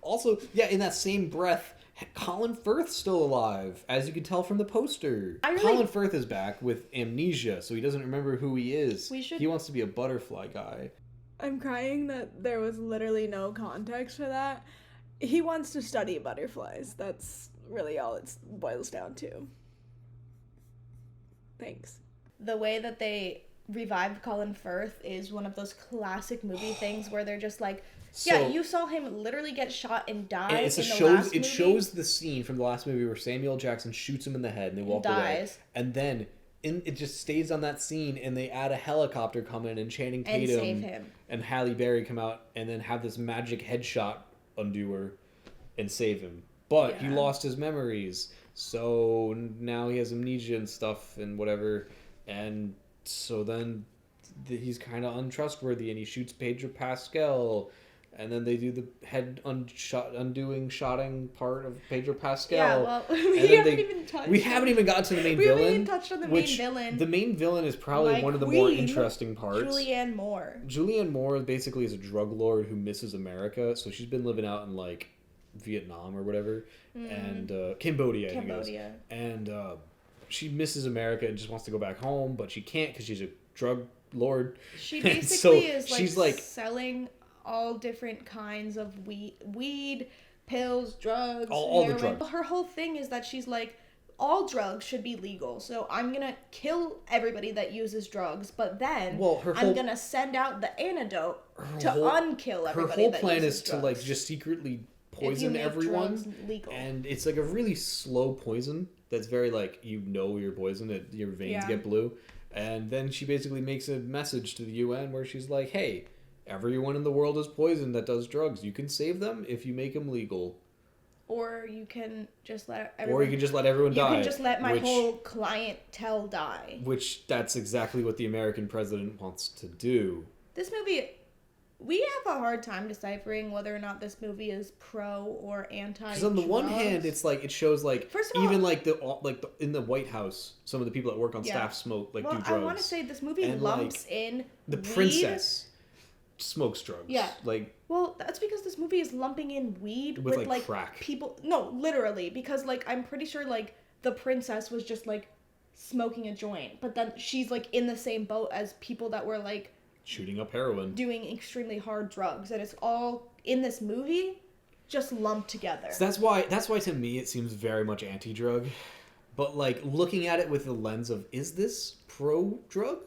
Also, yeah, in that same breath, Colin Firth's still alive, as you can tell from the poster. Colin Firth is back with amnesia, so he doesn't remember who he is. He wants to be a butterfly guy. I'm crying that there was literally no context for that. He wants to study butterflies. That's really all it boils down to. Thanks. the way that they revived Colin Firth is one of those classic movie things where they're just like, yeah, you saw him literally get shot and die And in the last movie. It shows the scene from the last movie where Samuel Jackson shoots him in the head and they walk away. And then it just stays on that scene and they add a helicopter come in and Channing Tatum and save him. And Halle Berry come out and then have this magic headshot undo her and save him. But he lost his memories. So now he has amnesia and stuff and whatever. And so then he's kind of untrustworthy and he shoots Pedro Pascal. And then they do the head shotting part of Pedro Pascal. Yeah, well, we haven't even gotten to the main villain. We haven't even touched on the main villain. The main villain is probably one of the more interesting parts. Julianne Moore. Julianne Moore basically is a drug lord who misses America. So she's been living out in like Vietnam or whatever. And Cambodia, I think it was. And she misses America and just wants to go back home, but she can't because she's a drug lord. She basically is like selling all different kinds of weed, pills, drugs, all heroin. the drugs. Her whole thing is that she's like, all drugs should be legal, so I'm gonna kill everybody that uses drugs, but then I'm gonna send out the antidote to unkill everybody. Her whole plan is to like just secretly poison everyone, and it's like a really slow poison that's very like you're poisoned, your veins get blue. And then she basically makes a message to the UN where she's like, hey, everyone in the world is poisoned that does drugs. You can save them if you make them legal. Or you can just let everyone... Or you can just let everyone die. You can just let my whole clientele die. Which, that's exactly what the American president wants to do. This movie... We have a hard time deciphering whether or not this movie is pro or anti-drugs. Because on the one hand, it's like, it shows like, First of even all, like in the White House, some of the people that work on staff smoke, like do drugs. I want to say this movie and, lumps like, in the weed. princess smokes drugs. Yeah. Like, well, that's because this movie is lumping in weed with like crack. People. No, literally, because like I'm pretty sure like the princess was just like smoking a joint, but then she's like in the same boat as people that were like shooting up heroin, doing extremely hard drugs, and it's all in this movie just lumped together. So that's why to me it seems very much anti-drug, but like looking at it with the lens of, is this pro-drug,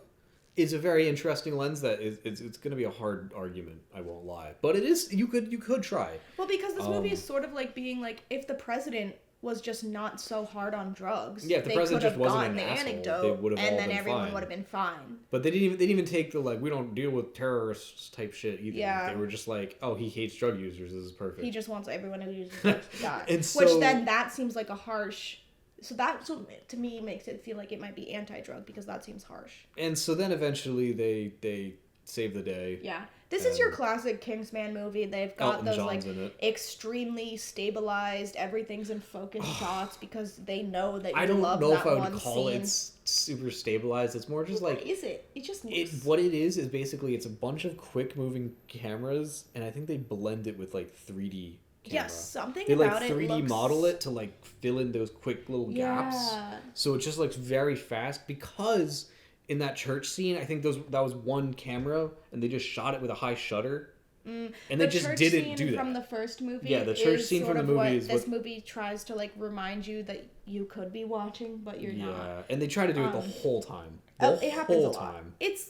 is a very interesting lens that it's going to be a hard argument, I won't lie, but it is, you could try. Well, because this movie is sort of like being like, if the president was just not so hard on drugs, yeah, if the they president could just have wasn't gotten an the asshole, anecdote, they would have all and then been everyone fine. would have been fine. But they didn't even take the like, we don't deal with terrorists type shit either. Yeah. They were just like, oh, he hates drug users, this is perfect. He just wants everyone who uses drugs to die. And so, which then that seems like a harsh. So that to me makes it feel like it might be anti-drug, because that seems harsh. And so then eventually they save the day. Yeah. This is your classic Kingsman movie. They've got Elton those John's like in it. extremely stabilized, everything's in focus shots because they know that you I don't love know that if I would one call scene. it super stabilized. It's more just like... What is it? It just looks... What it is basically it's a bunch of quick moving cameras, and I think they blend it with like 3D camera. Yes, something they about like it 3D looks... model it to like fill in those quick little gaps. So it just looks very fast, because in that church scene, I think that was one camera, and they just shot it with a high shutter. And they just didn't do that. From the first movie, yeah, the church scene from the movie is this movie tries to like remind you that you could be watching, but you're not. Yeah, and they try to do it the whole time. It happens a lot. It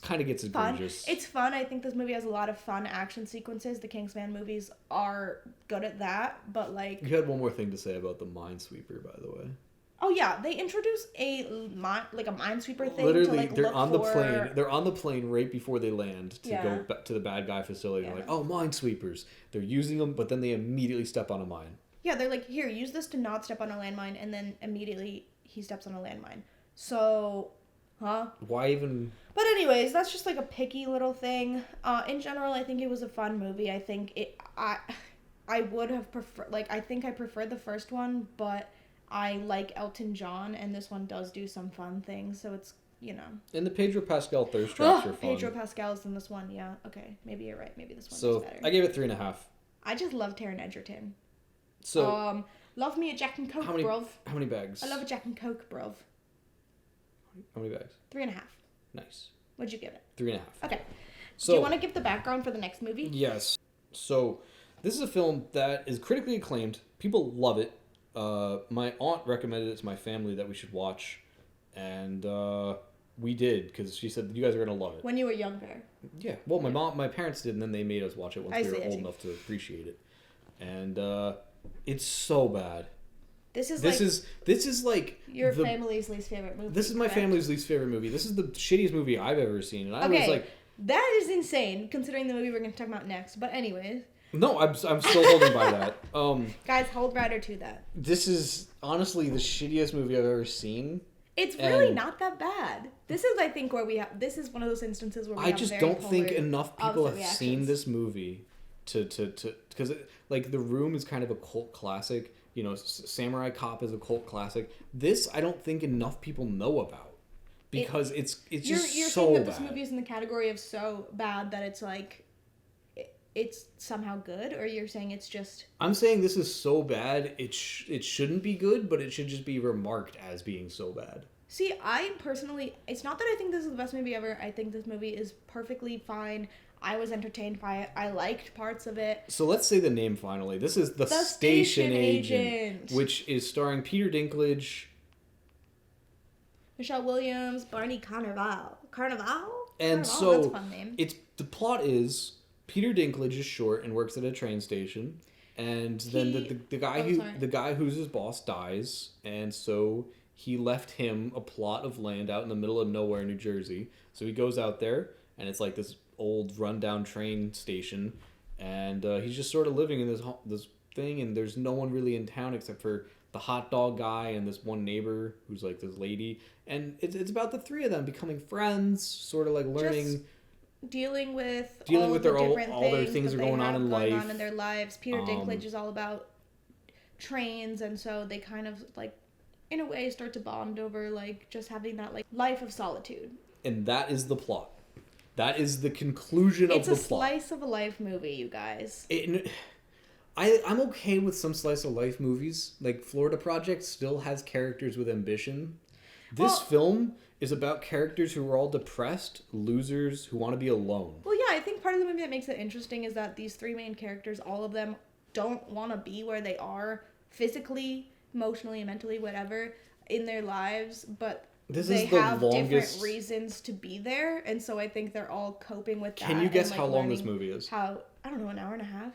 kind of gets fun. egregious. It's fun. I think this movie has a lot of fun action sequences. The Kingsman movies are good at that, but like... You had one more thing to say about the Minesweeper, by the way. Oh yeah, they introduce a minesweeper thing. Literally, to, like, they're look on the for... plane. They're on the plane right before they land to Yeah. go back to the bad guy facility. Yeah. They're like, "Oh, minesweepers!" They're using them, but then they immediately step on a mine. Yeah, they're like, "Here, use this to not step on a landmine," and then immediately he steps on a landmine. So, huh? Why even? But anyways, that's just like a picky little thing. In general, I think it was a fun movie. I think I would have preferred, like, I think I preferred the first one, but I like Elton John, and this one does do some fun things, so it's, you know. And the Pedro Pascal thirst traps are fun. Pedro Pascal's in this one, yeah. Okay, maybe you're right. Maybe this one is better. I gave it 3.5. I just love Taron Egerton. So, love me a Jack and Coke, bruv. How many bags? I love a Jack and Coke, bruv. How many bags? 3.5. Nice. What'd you give it? 3.5. Okay. So, do you want to give the background for the next movie? Yes. So, this is a film that is critically acclaimed. People love it. My aunt recommended it to my family that we should watch, and we did, because she said, you guys are going to love it. When you were younger. Yeah. Well, my parents did, and then they made us watch it once we were old enough to appreciate it. And it's so bad. This is like your family's least favorite movie. This is my family's least favorite movie. This is the shittiest movie I've ever seen, and I was like, that is insane considering the movie we're going to talk about next. But anyways. No, I'm still holding by that. Guys, hold Ryder to that. This is honestly the shittiest movie I've ever seen. It's really not that bad. This is, I think, this is one of those instances where I just don't think enough people have seen this movie to because like The Room is kind of a cult classic. You know, Samurai Cop is a cult classic. This I don't think enough people know about because it's just you're so saying that bad. This movie is in the category of so bad that it's like it's somehow good, or you're saying it's just... I'm saying this is so bad, it shouldn't be good, but it should just be remarked as being so bad. See, I personally... It's not that I think this is the best movie ever. I think this movie is perfectly fine. I was entertained by it. I liked parts of it. So let's say the name finally. This is The Station Agent, which is starring Peter Dinklage, Michelle Williams, Barney Carnival. And Carnival? so That's a fun name. The plot is... Peter Dinklage is short and works at a train station, and then the guy who's his boss dies, and so he left him a plot of land out in the middle of nowhere, New Jersey. So he goes out there, and it's like this old rundown train station, and he's just sort of living in this thing, and there's no one really in town except for the hot dog guy and this one neighbor who's like this lady, and it's about the three of them becoming friends, sort of like learning. Just dealing with all their things that are going on in going life. on in their lives. Peter Dinklage is all about trains, and so they kind of like, in a way, start to bond over like just having that like life of solitude. And that is the plot. That is the conclusion of the plot. It's a slice of a life movie, you guys. I'm okay with some slice of life movies. Like Florida Project still has characters with ambition. This film is about characters who are all depressed, losers who want to be alone. Well, yeah, I think part of the movie that makes it interesting is that these three main characters, all of them, don't want to be where they are physically, emotionally, and mentally, whatever, in their lives, but they have different reasons to be there, and so I think they're all coping with that. Can you guess how long this movie is? I don't know, an hour and a half?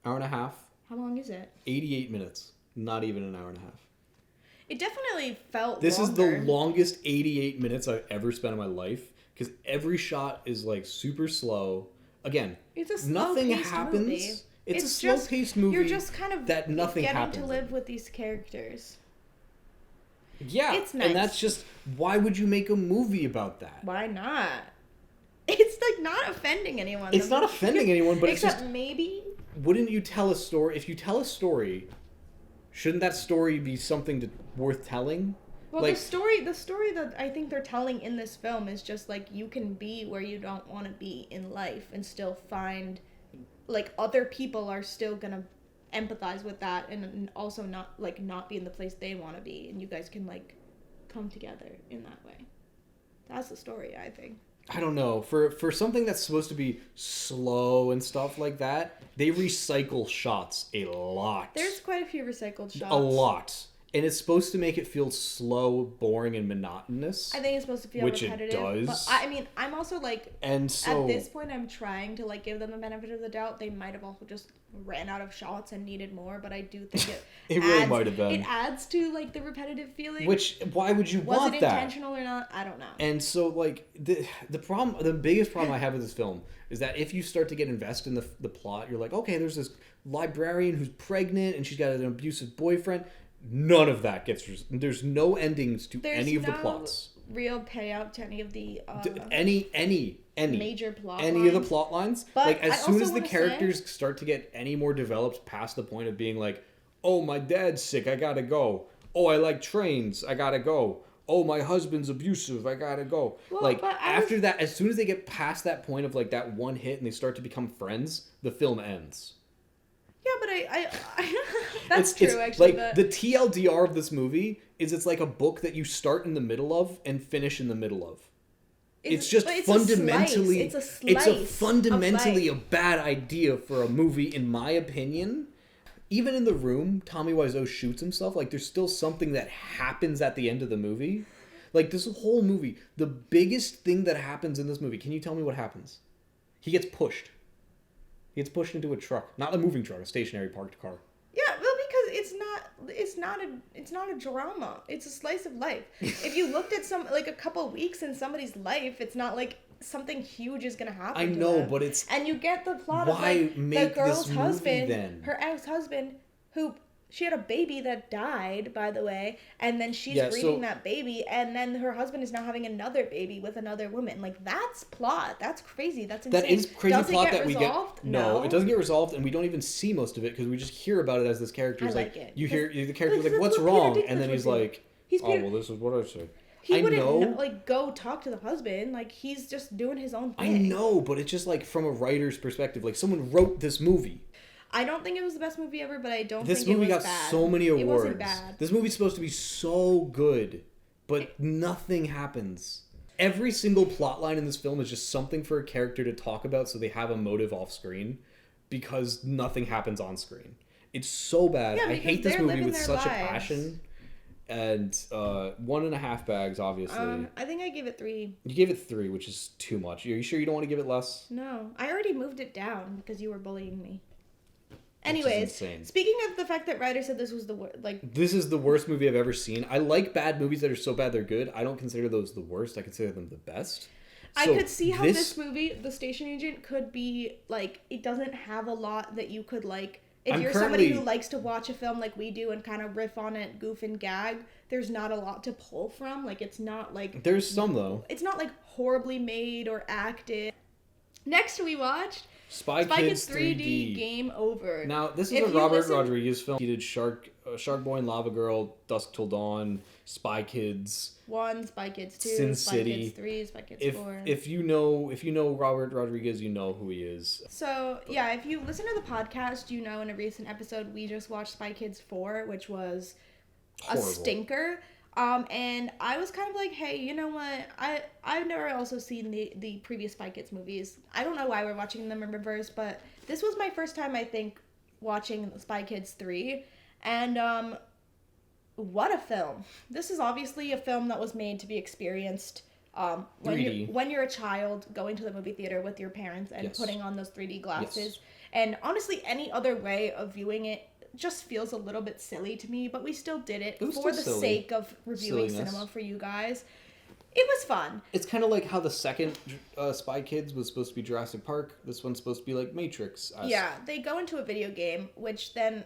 Hour and a half? How long is it? 88 minutes. Not even an hour and a half. It definitely felt This longer. is the longest 88 minutes I've ever spent in my life, because every shot is like super slow. Again, it's a nothing slow-paced happens. movie. It's a slow-paced movie. You're just kind of that nothing getting happens to live with these characters. Yeah, it's nice. And that's just, why would you make a movie about that? Why not? It's like not offending anyone. It's not offending anyone, but except it's just, maybe. Wouldn't you tell a story? If you tell a story, shouldn't that story be something worth telling? Well, the story that I think they're telling in this film is just like, you can be where you don't want to be in life and still find, like, other people are still gonna empathize with that and also not be in the place they want to be, and you guys can like come together in that way. That's the story, I think. I don't know. For something that's supposed to be slow and stuff like that, they recycle shots a lot. There's quite a few recycled shots. A lot. And it's supposed to make it feel slow, boring, and monotonous. I think it's supposed to feel repetitive. Which it does. But I mean, I'm also like, and so, at this point, I'm trying to like give them the benefit of the doubt. They might have also just ran out of shots and needed more, but I do think it really might have been. It adds to like the repetitive feeling. Which, why would you want that? Was it intentional or not? I don't know. And so, like, the biggest problem I have with this film is that if you start to get invested in the plot, you're like, okay, there's this librarian who's pregnant and she's got an abusive boyfriend. None of that gets. There's no endings to any of the plots. Real payout to any of the any major plot any lines. of the plot lines. But like as soon as the characters start to get any more developed past the point of being like, oh, my dad's sick, I gotta go. Oh, I like trains, I gotta go. Oh, my husband's abusive, I gotta go. Well, like after that, as soon as they get past that point of like that one hit and they start to become friends, the film ends. Yeah, but I that's true, actually. Like, the TLDR of this movie is it's like a book that you start in the middle of and finish in the middle of. It's just fundamentally... It's a slice fundamentally a bad idea for a movie, in my opinion. Even in The Room, Tommy Wiseau shoots himself. Like, there's still something that happens at the end of the movie. Like, this whole movie, the biggest thing that happens in this movie, can you tell me what happens? He gets pushed. He gets pushed into a truck. Not a moving truck, a stationary parked car. Yeah, well, because it's not a drama. It's a slice of life. If you looked at a couple weeks in somebody's life, it's not like something huge is gonna happen. I know, but it's... And you get the plot of like the girl's husband, her ex-husband, who... She had a baby that died, by the way, and then she's reading that baby, and then her husband is now having another baby with another woman. Like, that's plot. That's crazy. That's insane. That is crazy plot that resolved? we get. No, it doesn't get resolved, and we don't even see most of it because we just hear about it as this character is like it. You hear the character's like, "What's wrong?" And then he's like, well, this is what I say. He wouldn't go talk to the husband. Like, he's just doing his own thing. I know, but it's just like from a writer's perspective. Like, someone wrote this movie. I don't think it was the best movie ever, but I don't think it was bad. This movie got so many awards. It wasn't bad. This movie's supposed to be so good, but nothing happens. Every single plot line in this film is just something for a character to talk about so they have a motive off screen, because nothing happens on screen. It's so bad. I hate this movie with such a passion. And 1.5 bags, obviously. I think I gave it 3. You gave it 3, which is too much. Are you sure you don't want to give it less? No. I already moved it down because you were bullying me. Anyways, speaking of the fact that Ryder said this was the worst, this is the worst movie I've ever seen. I like bad movies that are so bad they're good. I don't consider those the worst. I consider them the best. I So could see how this movie, The Station Agent, could be, like, it doesn't have a lot that you could, like, if you're somebody who likes to watch a film like we do and kind of riff on it, goof and gag, there's not a lot to pull from. Like, it's not, like... There's some, though. It's not, like, horribly made or acted. Next, we watched Spy Kids 3D. Game Over. Now, this is a Robert Rodriguez film. He did Shark Boy and Lava Girl, Dusk Till Dawn, Spy Kids 1, Spy Kids 2, Sin Spy City. Kids 3, Spy Kids 4. If you know Robert Rodriguez, you know who he is. So, yeah, if you listen to the podcast, you know in a recent episode we just watched Spy Kids 4, which was a stinker. And I was kind of like, hey, you know what? I've never also seen the previous Spy Kids movies. I don't know why we're watching them in reverse, but this was my first time, I think, watching Spy Kids 3. And, what a film. This is obviously a film that was made to be experienced when you're a child going to the movie theater with your parents and putting on those 3D glasses. Yes. And honestly, any other way of viewing it just feels a little bit silly to me, but we still did it for the sake of reviewing cinema for you guys. It was fun. It's kind of like how the second Spy Kids was supposed to be Jurassic Park. This one's supposed to be like Matrix. Yeah, they go into a video game, which then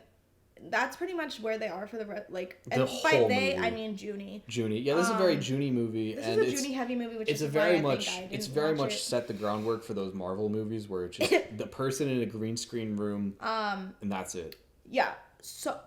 that's pretty much where they are for the like. And by they, I mean Junie. Junie, yeah, this is a very Junie movie. This is a Junie heavy movie, which is very much set the groundwork for those Marvel movies where it's just the person in a green screen room, and that's it. Yeah, so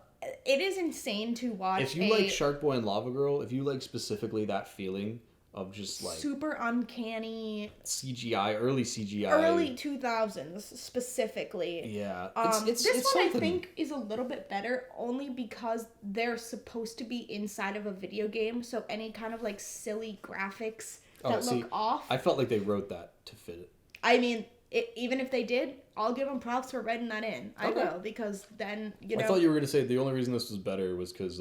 it is insane to watch. If you like Shark Boy and Lava Girl, if you like specifically that feeling of just like super uncanny CGI, early 2000s specifically. Yeah, this one I think is a little bit better only because they're supposed to be inside of a video game, so any kind of like silly graphics that look off. I felt like they wrote that to fit it. I mean, even if they did, I'll give them props for writing that in. I will, because then, you know... I thought you were going to say the only reason this was better was because,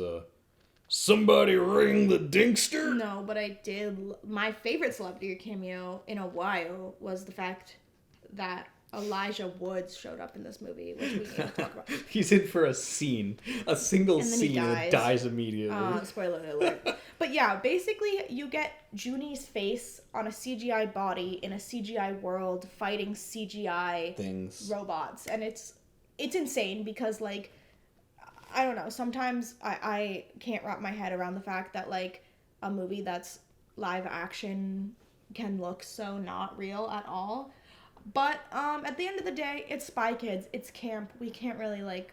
somebody ring the dinkster? No, but I did... My favorite celebrity cameo in a while was the fact that Elijah Woods showed up in this movie, which we need to talk about. He's in for a scene. A single scene and dies immediately. Spoiler alert. But yeah, basically you get Junie's face on a CGI body in a CGI world fighting CGI things, robots. And it's insane because, like, I don't know, sometimes I can't wrap my head around the fact that, like, a movie that's live action can look so not real at all. But at the end of the day, it's Spy Kids. It's camp. We can't really, like,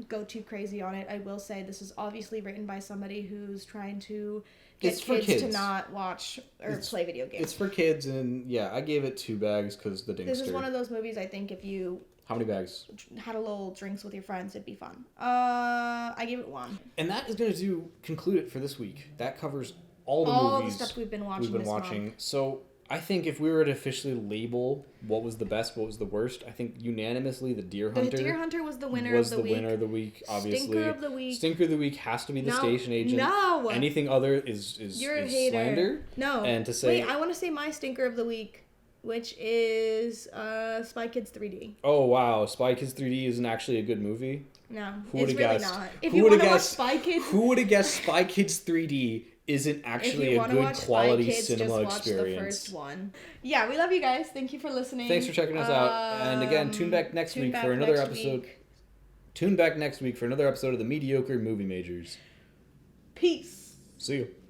go too crazy on it. I will say this is obviously written by somebody who's trying to get kids to not watch or play video games. It's for kids, and yeah, I gave it 2 bags because the Dinkster. This is one of those movies I think if you... How many bags? Had a little drinks with your friends, it'd be fun. I gave it 1. And that is going to conclude it for this week. That covers all the movies the stuff we've been watching month. So I think if we were to officially label what was the best, what was the worst, I think unanimously the Deer Hunter. The Deer Hunter was the winner of the week. winner of the week, obviously. Stinker of the week. Stinker of the week has to be the Station Agent. No. Anything other is You're a hater. Slander. No. And to say... Wait, I want to say my Stinker of the week, which is Spy Kids 3D. Oh, wow. Spy Kids 3D isn't actually a good movie? No, it's really not. If you want to watch Spy Kids... Who would have guessed Spy Kids 3D isn't actually a good quality cinema experience? The first one. Yeah, we love you guys. Thank you for listening. Thanks for checking us out. And again, tune back next week for another episode. Tune back next week for another episode of the Mediocre Movie Majors. Peace. See you.